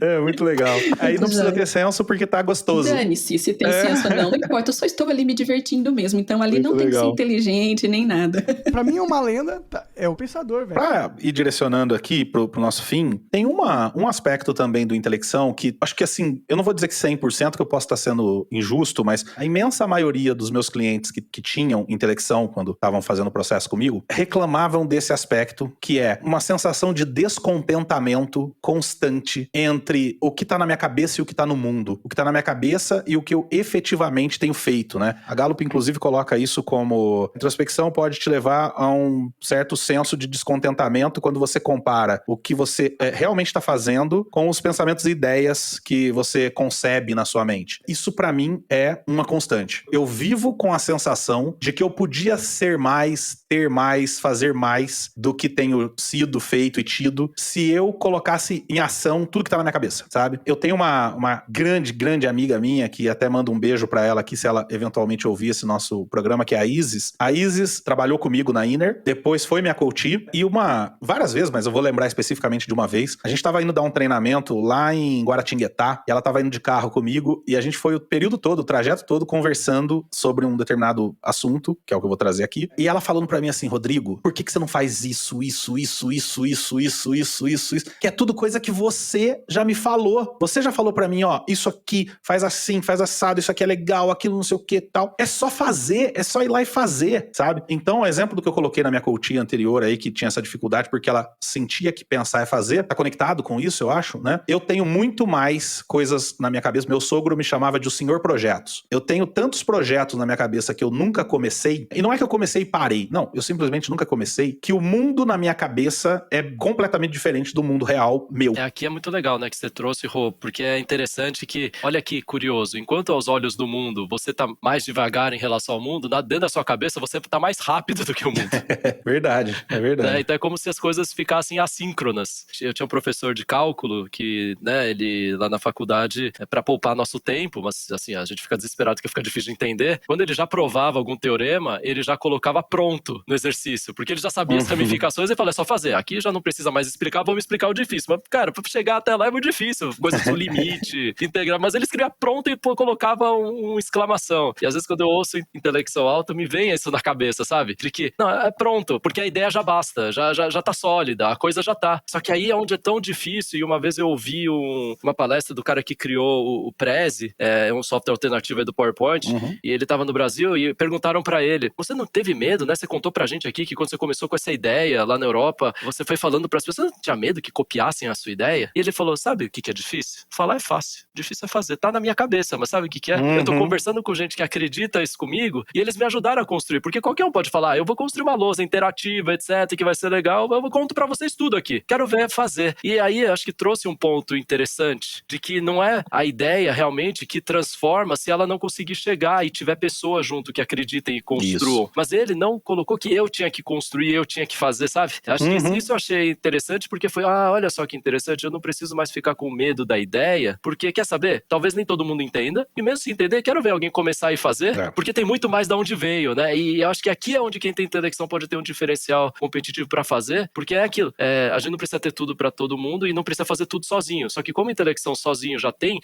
É muito legal. Aí não precisa ter senso porque tá gostoso. Dane-se, se tem senso ou não importa, eu só estou ali me divertindo mesmo, então ali muito não tem legal. Que ser inteligente nem nada. Pra mim é uma lenda, é o pensador, velho. Pra ir direcionando aqui pro nosso fim, tem um aspecto também do intelecção que, acho que assim, eu não vou dizer que 100%, que eu posso estar sendo injusto, mas a imensa maioria dos meus clientes que tinham intelecção quando estavam fazendo o processo comigo, reclamavam desse aspecto, que é uma sensação de descontentamento constante entre o que tá na minha cabeça e o que tá no mundo. O que tá na minha cabeça e o que eu efetivamente tenho feito, né? A Gallup, inclusive, coloca isso como introspecção pode te levar a um certo senso de descontentamento quando você compara o que você realmente está fazendo com os pensamentos e ideias que você concebe na sua mente. Isso pra mim é uma constante. Eu vivo com a sensação de que eu podia ser mais, ter mais, fazer mais do que tenho sido, feito e tido se eu colocasse em ação tudo que tá na minha cabeça, sabe? Eu tenho uma grande amiga minha, que até manda um beijo pra ela aqui, se ela eventualmente ouvir esse nosso programa, que é a Isis. A Isis trabalhou comigo na Inner, depois foi minha coach, e várias vezes, mas eu vou lembrar especificamente de uma vez, a gente tava indo dar um treinamento lá em Guaratinguetá, e ela tava indo de carro comigo, e a gente foi o período todo, o trajeto todo, conversando sobre um determinado assunto, que é o que eu vou trazer aqui, e ela falando pra mim assim, Rodrigo, por que você não faz isso, que é tudo coisa que você já me falou. Você já falou pra mim, ó, isso aqui, faz assim, faz assado, isso aqui é legal, aquilo não sei o que tal. É só fazer, é só ir lá e fazer, sabe? Então, o exemplo do que eu coloquei na minha coaching anterior aí, que tinha essa dificuldade porque ela sentia que pensar é fazer, tá conectado com isso, eu acho, né? Eu tenho muito mais coisas na minha cabeça. Meu sogro me chamava de o senhor projetos. Eu tenho tantos projetos na minha cabeça que eu nunca comecei, e não é que eu comecei e parei, não, eu simplesmente nunca comecei, que o mundo na minha cabeça é completamente diferente do mundo real meu. Aqui é muito legal, né, que você trouxe, Rô, porque é interessante que, olha que curioso, enquanto aos olhos do mundo você tá mais devagar em relação ao mundo, dentro da sua cabeça você tá mais rápido do que o mundo. É verdade. Então é como se as coisas ficassem assíncronas. Eu tinha um professor de cálculo que, né, ele lá na faculdade, pra poupar nosso tempo, mas assim, a gente fica desesperado porque fica difícil de entender, quando ele já provava algum teorema, ele já colocava pronto no exercício, porque ele já sabia as ramificações e falava, é só fazer, aqui já não precisa mais explicar, vamos explicar o difícil. Mas, cara, pra chegar até lá é muito difícil, coisas do limite, integrar, mas ele escrevia pronto e colocava uma exclamação. E às vezes quando eu ouço intelecção alta, me vem isso na cabeça, sabe? De que, não, é pronto, porque a ideia já basta, já tá sólida, a coisa já tá. Só que aí é onde é tão difícil, e uma vez eu ouvi uma palestra do cara que criou o Prezi, um software alternativo aí do PowerPoint, e ele tava no Brasil e perguntaram pra ele, você não teve medo, né? Você contou pra gente aqui que quando você começou com essa ideia lá na Europa, você foi falando pras pessoas, você não tinha medo que copiassem a sua ideia? E ele falou, sabe o que é difícil? Falar é fácil, difícil é fazer, tá na minha cabeça, mas sabe o que é? Eu tô conversando com gente que acredita isso comigo, e eles me ajudaram a construir, porque qualquer um pode falar, eu vou construir uma lousa interativa, etc, que vai ser legal, eu conto pra vocês tudo aqui, quero ver fazer. E aí, acho que trouxe um ponto interessante, de que não é a ideia realmente que transforma se ela não conseguir chegar e tiver pessoas junto que acreditem e construam. Isso. Mas ele não colocou que eu tinha que construir, eu tinha que fazer, sabe? Acho que isso eu achei interessante, porque foi, olha só que interessante, eu não preciso mais ficar com medo da ideia, porque, quer saber? Talvez nem todo mundo entenda, e mesmo se entender, quero ver alguém começar e fazer, porque tem muito mais de onde veio, né? E eu acho que aqui é onde quem tem intelecção pode ter um diferencial competitivo pra fazer, porque é aquilo, a gente não precisa ter tudo pra todo mundo e não precisa fazer tudo sozinho, só que como intelecção sozinho já tem,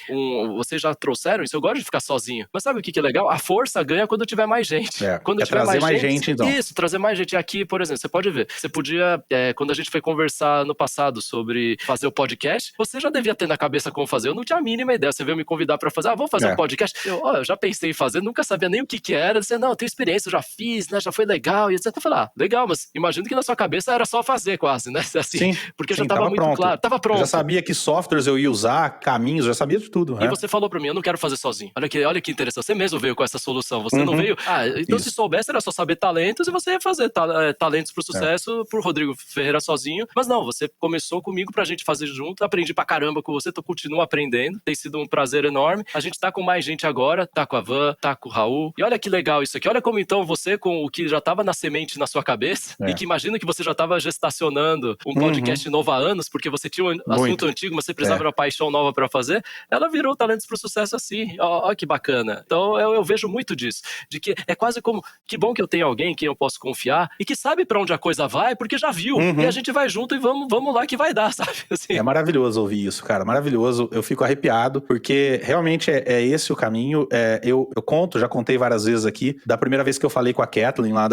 vocês já trouxeram isso, eu gosto de ficar sozinho, mas sabe o que é legal? A força ganha quando tiver mais gente. Quando tiver trazer mais gente, então. Isso, trazer mais gente. Aqui, por exemplo, você pode ver, você podia, quando a gente foi conversar no passado sobre fazer o podcast, você já devia ter na cabeça como fazer, eu não tinha a mínima ideia, você veio me convidar pra fazer, vamos fazer um podcast? Eu já pensei em fazer, nunca sabia nem o que era, você, não, eu tenho experiência, eu já fiz, né, já foi legal, e etc. Eu falei, legal, mas imagino que na sua cabeça era só fazer quase, né, assim, porque já tava muito claro, tava pronto. Eu já sabia que softwares eu ia usar, caminhos, eu já sabia de tudo. E você falou pra mim, eu não quero fazer sozinho, olha que interessante, você mesmo veio com essa solução, você não veio, então se soubesse era só saber talentos e você ia fazer talentos pro sucesso por Rodrigo Ferreira sozinho, mas não, você começou comigo pra gente fazer junto, aprendi pra caramba com você, continuo aprendendo, tem sido um prazer enorme, a gente tá com mais gente agora, tá com a Van, tá com o Raul, e olha que legal isso aqui, olha como então você com o que já tava na semente na sua cabeça, e que imagina que você já tava gestacionando um podcast novo há anos, porque você tinha um assunto antigo, mas você precisava de uma paixão nova pra fazer, ela virou Talentos pro Sucesso assim, ó que bacana. Então eu vejo muito disso, de que é quase como, que bom que eu tenho alguém em quem eu posso confiar, e que sabe pra onde a coisa vai, porque já viu, e a gente vai junto e vamos lá que vai dar, sabe? Assim. É maravilhoso ouvir isso, cara, maravilhoso, eu fico arrepiado, porque realmente é esse o caminho, eu já contei várias vezes aqui, da primeira vez que eu falei com a Kathleen lá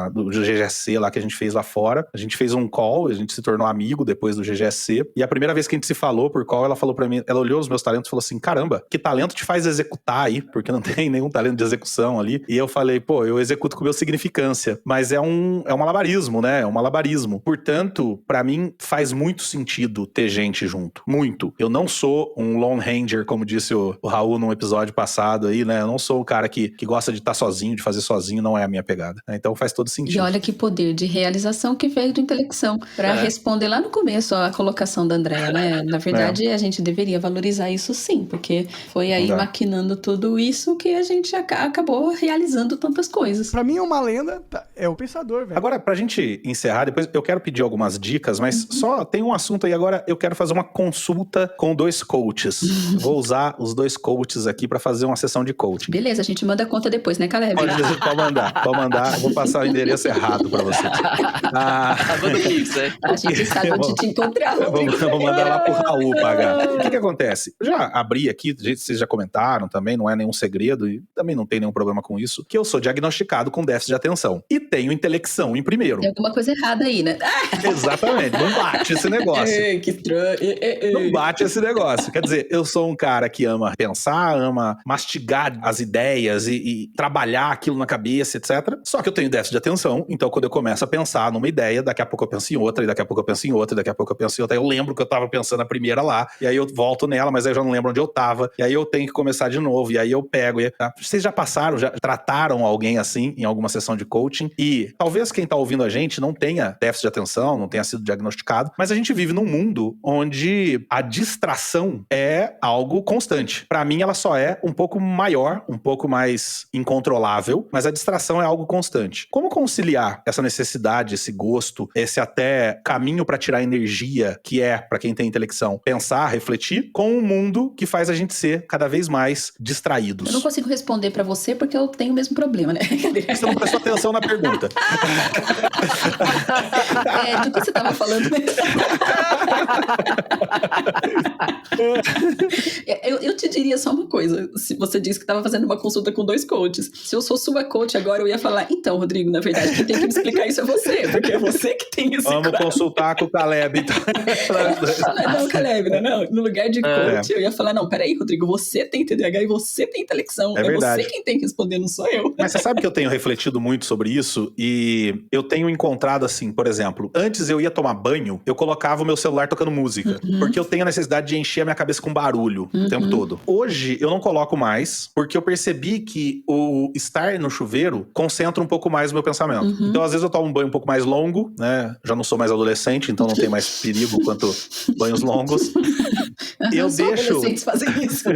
do GGSC lá que a gente fez lá fora, a gente fez um call, a gente se tornou amigo depois do GGSC, e a primeira vez que a gente se falou por call, ela falou pra mim, ela olhou os meus talentos e falou assim, caramba, que talento te faz executar aí, porque não tem nenhum talento de execução ali, e eu falei, pô, eu executo com meu significância, mas é um malabarismo, né, é um malabarismo, portanto, pra mim faz muito sentido ter gente junto, muito, eu não sou um lone ranger, como disse o Raul num episódio passado aí, né, eu não sou o cara que gosta de estar sozinho, de fazer sozinho, não é a minha pegada. Então faz todo sentido. E olha que poder de realização que veio de intelecção. Para responder lá no começo a colocação da Andréa, né? Na verdade, a gente deveria valorizar isso sim, porque foi aí maquinando tudo isso que a gente acabou realizando tantas coisas. Pra mim é uma lenda, é o pensador, velho. Agora, pra gente encerrar, depois eu quero pedir algumas dicas, mas só tem um assunto aí agora, eu quero fazer uma consulta com 2 coaches. Vou usar os 2 coaches aqui pra fazer uma sessão de coaching. Beleza, a gente manda a conta depois, né, Caleb? Pode mandar. Vou passar o endereço errado pra você. Manda o Pix, né? A gente sabe onde te encontrar. Vou mandar lá pro Raul pagar. O que acontece? Eu já abri aqui, vocês já comentaram também, não é nenhum segredo e também não tem nenhum problema com isso, que eu sou diagnosticado com déficit de atenção. E tenho intelecção em primeiro. Tem alguma coisa errada aí, né? Exatamente, não bate esse negócio. Que estranho. Não bate esse negócio. Quer dizer, eu sou um cara que ama pensar, ama mastigar as ideias e trabalhar aquilo na cabeça, etc. Só que eu tenho déficit de atenção, então quando eu começo a pensar numa ideia, daqui a pouco eu penso em outra, e daqui a pouco eu penso em outra, e daqui a pouco eu penso em outra. Eu lembro que eu tava pensando a primeira lá, e aí eu volto nela, mas aí eu já não lembro onde eu tava, e aí eu tenho que começar de novo, e aí eu pego. Vocês já passaram, já trataram alguém assim em alguma sessão de coaching? E talvez quem tá ouvindo a gente não tenha déficit de atenção, não tenha sido diagnosticado, mas a gente vive num mundo onde a distração é algo constante. Pra mim, ela só é um pouco maior, um pouco mais incontrolável, mas a distração é algo constante. Como conciliar essa necessidade, esse gosto, esse até caminho pra tirar energia, que é, pra quem tem intelecção, pensar, refletir, com um mundo que faz a gente ser cada vez mais distraídos? Eu não consigo responder pra você porque eu tenho o mesmo problema, né? Você não prestou atenção na pergunta. De que você tava falando? Eu te diria só uma coisa. Se você disse que estava fazendo uma consulta com 2 coaches, se eu sou sua coach agora, eu ia falar, então, Rodrigo, na verdade, quem tem que me explicar isso é você, porque é você que tem esse Vamos consultar com o Caleb. Então. Não, Caleb, não. No lugar de coach, eu ia falar, não, peraí, Rodrigo, você tem TDAH e você tem intelecção. É você quem tem que responder, não sou eu. Mas você sabe que eu tenho refletido muito sobre isso e eu tenho encontrado assim, por exemplo, antes eu ia tomar banho, eu colocava o meu celular tocando música, porque eu tenho a necessidade de encher a minha cabeça com barulho o tempo todo. Hoje eu não coloco mais, porque eu percebi que o estar no chuveiro concentra um pouco mais o meu pensamento. Então às vezes eu tomo um banho um pouco mais longo, né? Já não sou mais adolescente, então não tem mais perigo quanto banhos longos. E eu deixo... adolescentes fazem isso.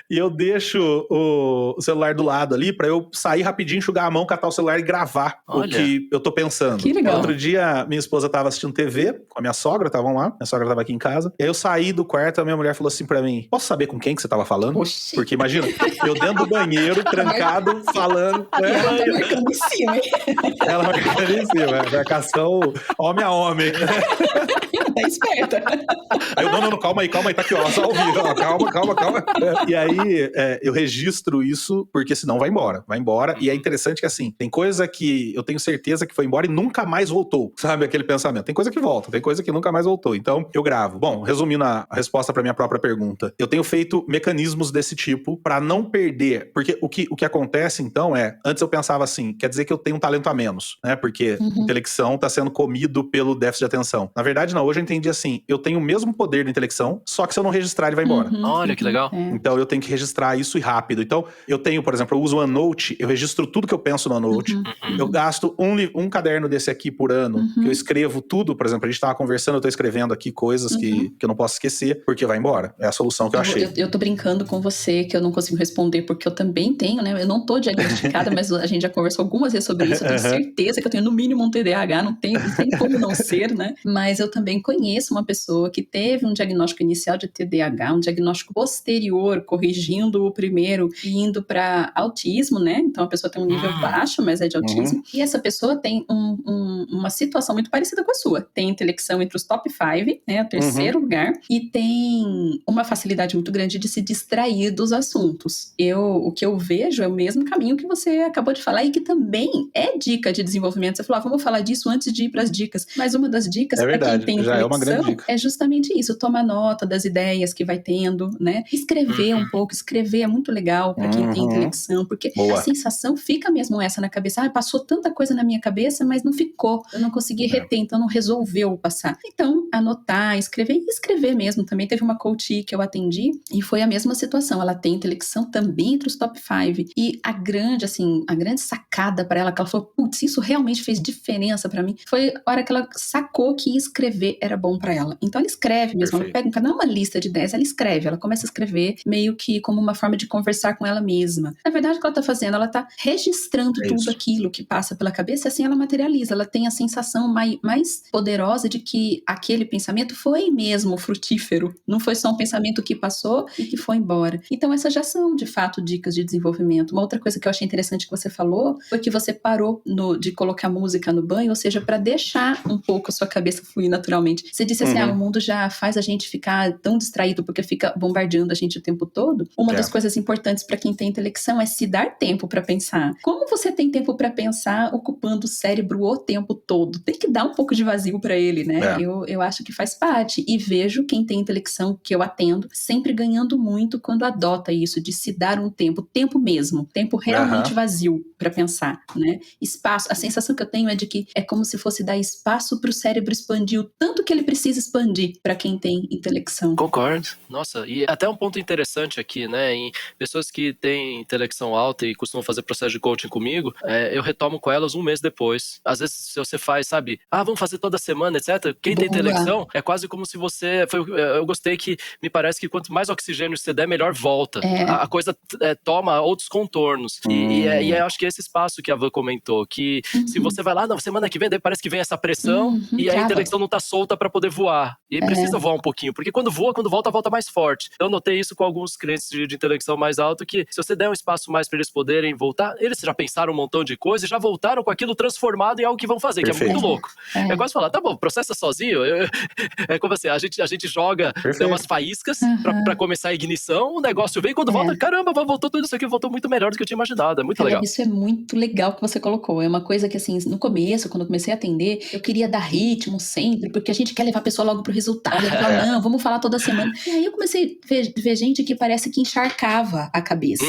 E eu deixo o celular do lado ali pra eu sair rapidinho, enxugar a mão, catar o celular e gravar o que eu tô pensando. Que legal. Outro dia, minha esposa tava assistindo TV com a minha sogra, estavam lá. Minha sogra tava aqui em casa. E aí eu saí do quarto, a minha mulher falou assim pra mim, posso saber com quem que você tava falando? Oxi. Porque imagina, eu dentro do banheiro, trancado, falando. Ela tá marcando em cima, hein? Ela marcando em cima, marcação homem a homem. Tá esperta. Aí eu, não, calma aí, tá aqui, ó, só ouvindo, ó, calma. E aí, eu registro isso, porque senão vai embora. E é interessante que, assim, tem coisa que eu tenho certeza que foi embora e nunca mais voltou, sabe, aquele pensamento. Tem coisa que volta, tem coisa que nunca mais voltou. Então, eu gravo. Bom, resumindo a resposta pra minha própria pergunta, eu tenho feito mecanismos desse tipo pra não perder, porque o que acontece, então, antes eu pensava assim, quer dizer que eu tenho um talento a menos, né, porque intelecção tá sendo comido pelo déficit de atenção. Na verdade, não, hoje eu entendi assim, eu tenho o mesmo poder de intelecção, só que se eu não registrar, ele vai embora. Olha, que legal. Então eu tenho que registrar isso e rápido. Então eu tenho, por exemplo, eu uso o OneNote, eu registro tudo que eu penso no OneNote. Eu gasto um caderno desse aqui por ano, que eu escrevo tudo, por exemplo, a gente tava conversando, eu tô escrevendo aqui coisas que eu não posso esquecer, porque vai embora. É a solução que eu achei. Eu tô brincando com você, que eu não consigo responder, porque eu também tenho, né? Eu não tô diagnosticada, mas a gente já conversou algumas vezes sobre isso, eu tenho certeza que eu tenho no mínimo um TDAH, não tem como não ser, né? Mas eu também conheço uma pessoa que teve um diagnóstico inicial de TDAH, um diagnóstico posterior, corrigindo o primeiro e indo para autismo, né? Então a pessoa tem um nível baixo, mas é de autismo. E essa pessoa tem uma situação muito parecida com a sua. Tem intelecção entre os top 5, né? O terceiro lugar. E tem uma facilidade muito grande de se distrair dos assuntos. O que eu vejo é o mesmo caminho que você acabou de falar e que também é dica de desenvolvimento. Você falou, vamos falar disso antes de ir para as dicas. Mas uma das dicas para quem tem já intelecção é uma grande dica. é justamente isso. Toma nota das ideias que vai tendo lendo, né? Escrever um pouco, escrever é muito legal para quem tem intelecção, porque a sensação fica mesmo essa na cabeça. Passou tanta coisa na minha cabeça, mas não ficou. Eu não consegui reter, então não resolveu passar. Então, anotar, escrever e escrever mesmo. Também teve uma coach que eu atendi e foi a mesma situação. Ela tem intelecção também entre os top 5. E a grande sacada para ela, que ela falou, putz, isso realmente fez diferença para mim, foi a hora que ela sacou que escrever era bom para ela. Então ela escreve mesmo, ela pega, não é uma lista de 10, ela escreve, ela começa a escrever meio que como uma forma de conversar com ela mesma. Na verdade, o que ela tá fazendo, ela tá registrando tudo aquilo que passa pela cabeça, assim ela materializa, ela tem a sensação mais poderosa de que aquele pensamento foi mesmo frutífero, não foi só um pensamento que passou e que foi embora. Então essas já são, de fato, dicas de desenvolvimento. Uma outra coisa que eu achei interessante que você falou foi que você parou de colocar música no banho, ou seja, para deixar um pouco a sua cabeça fluir naturalmente. Você disse assim, o mundo já faz a gente ficar tão distraído porque fica bombardeando a gente o tempo todo. Uma das coisas importantes para quem tem intelecção é se dar tempo para pensar. Como você tem tempo para pensar ocupando o cérebro o tempo todo? Tem que dar um pouco de vazio para ele, né? Eu acho que faz parte. E vejo quem tem intelecção, que eu atendo, sempre ganhando muito quando adota isso, de se dar um tempo mesmo, tempo realmente vazio para pensar, né? Espaço, a sensação que eu tenho é de que é como se fosse dar espaço para o cérebro expandir o tanto que ele precisa expandir para quem tem intelecção. Concordo. Nossa, e até um ponto interessante aqui, né? Em pessoas que têm intelecção alta e costumam fazer processo de coaching comigo, eu retomo com elas um mês depois. Às vezes, se você faz, sabe, vamos fazer toda semana, etc. Quem tem intelecção, é quase como se você... eu gostei que me parece que quanto mais oxigênio você der, melhor volta. A coisa toma outros contornos. E eu acho que esse espaço que a Van comentou, que se você vai lá, não, semana que vem, daí parece que vem essa pressão e a intelecção não tá solta pra poder voar. E aí precisa voar um pouquinho, porque quando volta mais forte. Eu notei isso com alguns clientes de intelecção mais alto, que se você der um espaço mais pra eles poderem voltar, eles já pensaram um montão de coisa e já voltaram com aquilo transformado em algo que vão fazer, que é muito louco. É quase falar, tá bom, processa sozinho. É como assim, a gente joga umas faíscas pra começar a ignição, o negócio vem, quando volta, caramba, voltou tudo isso aqui, voltou muito melhor do que eu tinha imaginado. É muito legal. Isso é muito legal que você colocou. É uma coisa que, assim, no começo, quando eu comecei a atender, eu queria dar ritmo sempre, porque a gente quer levar a pessoa logo pro resultado. Eu falava, não, vamos falar toda semana. E aí eu comecei a ver gente que parece que encharcava a cabeça.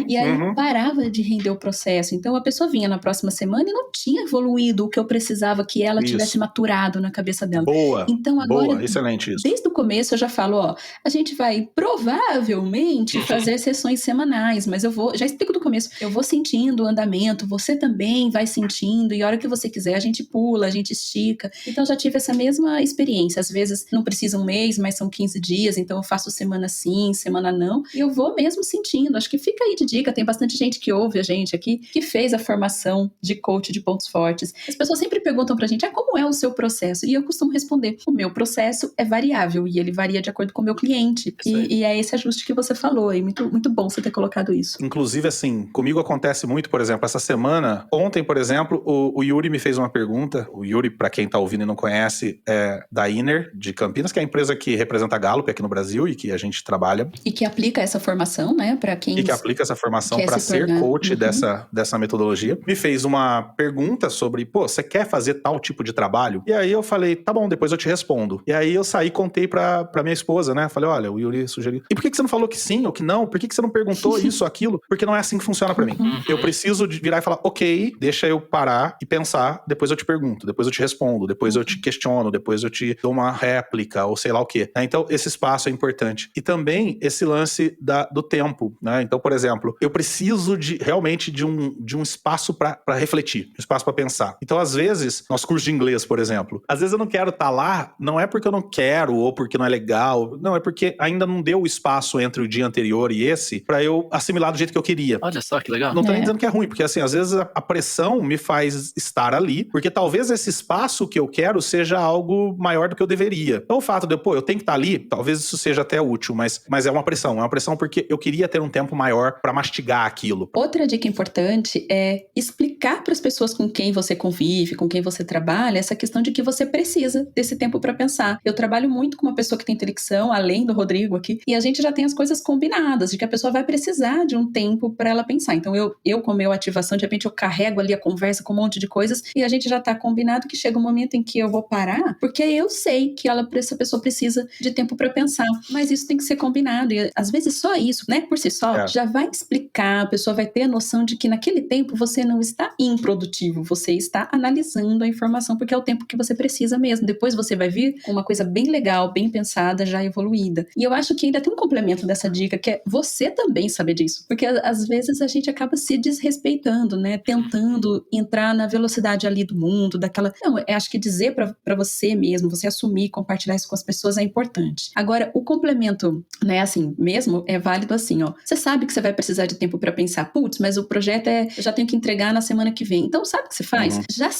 E aí parava de render o processo. Então a pessoa vinha na próxima semana e não tinha evoluído o que eu precisava que ela tivesse maturado na cabeça dela. Então agora, excelente isso. Desde o começo eu já falo, a gente vai provavelmente fazer sessões semanais, mas já explico do começo, eu vou sentindo o andamento, você também vai sentindo, e a hora que você quiser a gente pula, a gente estica. Então já tive essa mesma experiência. Às vezes não precisa um mês, mas são 15 dias, então eu faço semana sim, semana não, e eu vou mesmo sentindo. Acho que fica aí de dica, tem bastante gente que ouve a gente aqui, que fez a formação de coach de pontos fortes. As pessoas sempre perguntam pra gente, como é o seu processo? E eu costumo responder, o meu processo é variável, e ele varia de acordo com o meu cliente. E é esse ajuste que você falou, e muito, muito bom você ter colocado isso. Inclusive, assim, comigo acontece muito, por exemplo, essa semana, ontem, por exemplo, o Yuri me fez uma pergunta. O Yuri, pra quem tá ouvindo e não conhece, é da Inner, de Campinas, que é a empresa que representa a Gallup aqui no Brasil e que a gente trabalha. E que aplica essa formação, né, pra quem... E que aplica essa formação pra ser coach dessa metodologia. Me fez uma pergunta sobre, você quer fazer tal tipo de trabalho? E aí eu falei, tá bom, depois eu te respondo. E aí eu saí e contei pra minha esposa, né? Falei, olha, o Yuri sugeriu. E por que você não falou que sim ou que não? Por que você não perguntou isso ou aquilo? Porque não é assim que funciona pra mim. Eu preciso virar e falar, ok, deixa eu parar e pensar, depois eu te pergunto, depois eu te respondo, depois eu te questiono, depois eu te dou uma réplica ou sei lá o quê. Então, esse espaço é importante. E também esse lance do tempo, né? Então, por exemplo, eu preciso realmente de um espaço pra refletir, um espaço pra pensar. Então, às vezes, nosso curso de inglês, por exemplo, às vezes eu não quero estar lá, não é porque eu não quero ou porque não é legal, não, é porque ainda não deu o espaço entre o dia anterior e esse pra eu assimilar do jeito que eu queria. Olha só que legal. Não tô nem dizendo que é ruim, porque assim, às vezes a pressão me faz estar ali, porque talvez esse espaço que eu quero seja algo maior do que eu deveria. Então o fato de eu tenho que estar ali, talvez isso seja até útil, mas é uma pressão porque eu queria ter um tempo maior pra mastigar aquilo. Outra dica importante é explicar para as pessoas com quem você convive, com quem você trabalha, essa questão de que você precisa desse tempo para pensar. Eu trabalho muito com uma pessoa que tem intelecção, além do Rodrigo aqui, e a gente já tem as coisas combinadas, de que a pessoa vai precisar de um tempo para ela pensar. Então eu com a minha ativação, de repente eu carrego ali a conversa com um monte de coisas, e a gente já tá combinado que chega um momento em que eu vou parar, porque eu sei que essa pessoa precisa de tempo para pensar. Mas isso tem que ser combinado. E às vezes só isso, né, por si só, já vai explicar, a pessoa vai ter a noção de que naquele tempo você não está improdutivo, você está analisando a informação, porque é o tempo que você precisa mesmo. Depois você vai vir com uma coisa bem legal, bem pensada, já evoluída. E eu acho que ainda tem um complemento dessa dica, que é você também saber disso. Porque às vezes a gente acaba se desrespeitando, né, tentando entrar na velocidade ali do mundo, daquela... Não, eu acho que dizer pra você mesmo, você assumir, compartilhar isso com as pessoas é importante. Agora, o complemento, né, assim, mesmo é válido assim, ó. Você sabe que você vai precisar de tempo pra pensar, putz, mas o projeto eu já tenho que entregar na semana que vem. Então, sabe o que você faz? Já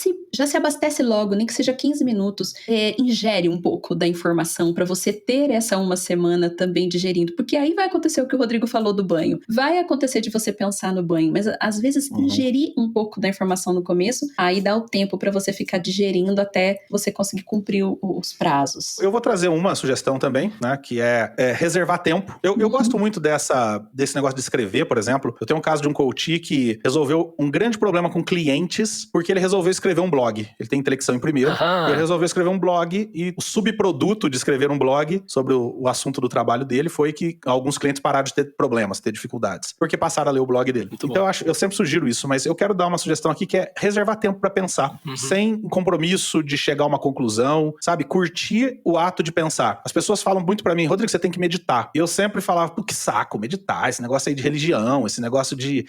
se abastece logo, nem que seja 15 minutos, ingere um pouco da informação pra você ter essa uma semana também digerindo, porque aí vai acontecer o que o Rodrigo falou do banho. Vai acontecer de você pensar no banho, mas às vezes ingerir um pouco da informação no começo, aí dá o tempo pra você ficar digerindo até você conseguir cumprir os prazos. Eu vou trazer uma sugestão também, né, que é reservar tempo. Eu gosto muito desse negócio de escrever, por exemplo. Eu tenho um caso de um coach que resolveu um grande problema com clientes, porque ele resolveu escrever um blog. Ele tem intelecção em primeiro, e ele resolveu escrever um blog, e o subproduto de escrever um blog sobre o assunto do trabalho dele foi que alguns clientes pararam de ter problemas, ter dificuldades, porque passaram a ler o blog dele. Muito então eu sempre sugiro isso, mas eu quero dar uma sugestão aqui que é reservar tempo pra pensar, sem compromisso de chegar a uma conclusão, sabe? Curtir o ato de pensar. As pessoas falam muito pra mim, Rodrigo, você tem que meditar. E eu sempre falava, pô, que saco, meditar, esse negócio aí de religião, esse negócio de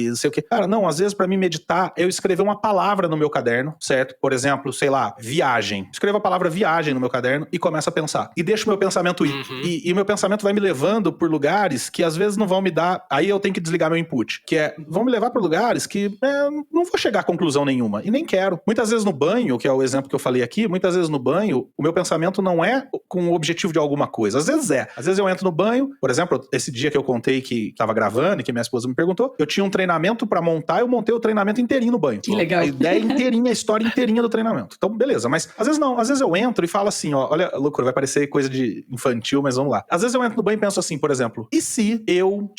não sei o quê. Cara, não, às vezes pra mim meditar, eu escrever uma palavra no meu caderno, certo? Por exemplo, sei lá, viagem. Escrevo a palavra viagem no meu caderno e começo a pensar. E deixo o meu pensamento ir. E o meu pensamento vai me levando por lugares que às vezes não vão me dar, aí eu tenho que desligar meu input, que vão me levar por lugares que não vou chegar a conclusão nenhuma, e nem quero. Muitas vezes no banho, que é o exemplo que eu falei aqui, muitas vezes no banho, o meu pensamento não é com o objetivo de alguma coisa. Às vezes é. Às vezes eu entro no banho, por exemplo, esse dia que eu contei que tava gravando e que minha esposa me perguntou, eu tinha um treinamento pra montar, eu montei o treinamento inteirinho no banho. Que legal. A ideia inteirinha, a história inteirinha do treinamento. Então, beleza. Mas às vezes não. Às vezes eu entro e falo assim, ó, olha, loucura, vai parecer coisa de infantil, mas vamos lá. Às vezes eu entro no banho e penso assim, por exemplo, e se eu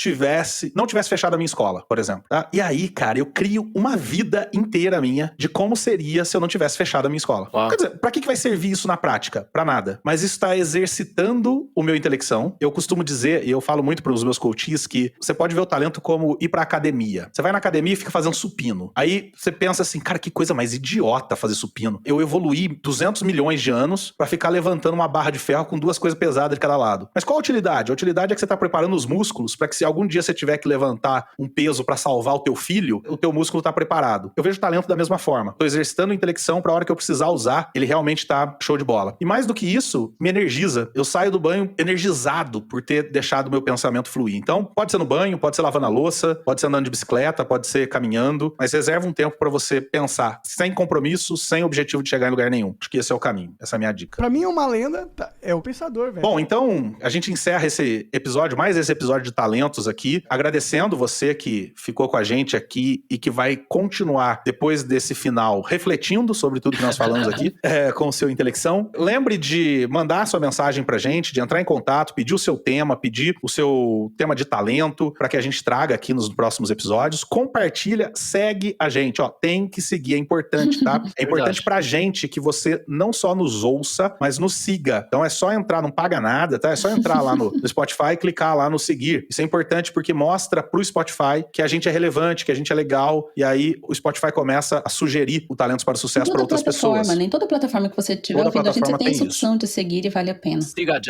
não tivesse fechado a minha escola, por exemplo, tá? E aí, cara, eu crio uma vida inteira minha de como seria se eu não tivesse fechado a minha escola. Uau. Quer dizer, pra que vai servir isso na prática? Pra nada. Mas isso tá exercitando o meu intelecção. Eu costumo dizer, e eu falo muito pros meus coaches, que você pode ver o talento como ir pra academia. Você vai na academia e fica fazendo supino. Aí você pensa assim, cara, que coisa mais idiota fazer supino. Eu evoluí 200 milhões de anos pra ficar levantando uma barra de ferro com duas coisas pesadas de cada lado. Mas qual a utilidade? A utilidade é que você tá preparando os músculos pra que se algum dia você tiver que levantar um peso pra salvar o teu filho, o teu músculo tá preparado. Eu vejo o talento da mesma forma. Tô exercitando a intelecção pra hora que eu precisar usar, ele realmente tá show de bola. E mais do que isso, me energiza. Eu saio do banho energizado por ter deixado o meu pensamento fluir. Então, pode ser no banho, pode ser lavando a louça, pode ser andando de bicicleta, pode ser caminhando, mas reserva um tempo pra você pensar, sem compromisso, sem objetivo de chegar em lugar nenhum. Acho que esse é o caminho. Essa é a minha dica. Pra mim é uma lenda, é o pensador, velho. Bom, então, a gente encerra esse episódio, mais esse episódio de talentos aqui, agradecendo você que ficou com a gente aqui e que vai continuar, depois desse final, refletindo sobre tudo que nós falamos aqui, com o seu intelecção. Lembre de mandar sua mensagem pra gente, de entrar em contato, pedir o seu tema, pedir o seu tema de talento, pra que a gente traga aqui nos próximos episódios. Compartilha, segue a gente, ó, tem que seguir, é importante, tá? É importante pra gente que você não só nos ouça, mas nos siga. Então é só entrar, não paga nada, tá? É só entrar lá no Spotify e clicar lá no seguir. Isso é importante porque mostra pro Spotify que a gente é relevante, que a gente é legal, e aí o Spotify começa a sugerir o Talentos para o Sucesso para outras pessoas. Nem toda plataforma que você tiver ouvindo a gente, você tem essa opção de seguir e vale a pena. Siga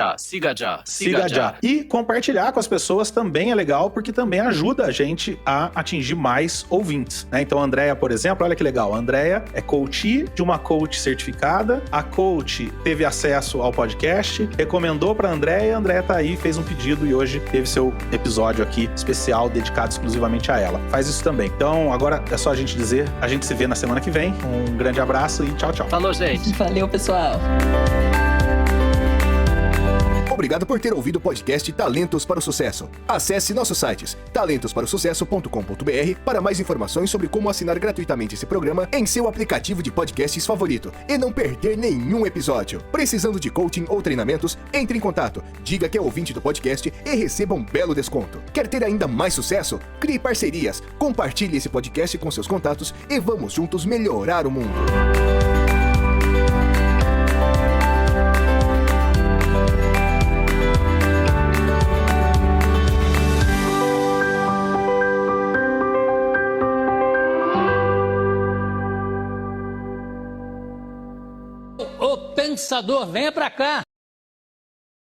já. E compartilhar com as pessoas também é legal, porque também ajuda a gente a atingir mais ouvintes, né? Então a Andrea, por exemplo, olha que legal, a Andrea é coach de uma coach certificada, a coach teve acesso ao podcast, recomendou pra Andrea, a Andrea tá aí, fez um pedido e hoje teve seu episódio aqui especial dedicado exclusivamente a ela. Faz isso também. Então agora é só a gente dizer, a gente se vê na semana que vem. Um grande abraço e tchau, tchau. Falou, gente. Valeu, pessoal. Obrigado por ter ouvido o podcast Talentos para o Sucesso. Acesse nossos sites talentosparosucesso.com.br para mais informações sobre como assinar gratuitamente esse programa em seu aplicativo de podcasts favorito e não perder nenhum episódio. Precisando de coaching ou treinamentos? Entre em contato, diga que é ouvinte do podcast e receba um belo desconto. Quer ter ainda mais sucesso? Crie parcerias, compartilhe esse podcast com seus contatos e vamos juntos melhorar o mundo. Pensador, venha pra cá.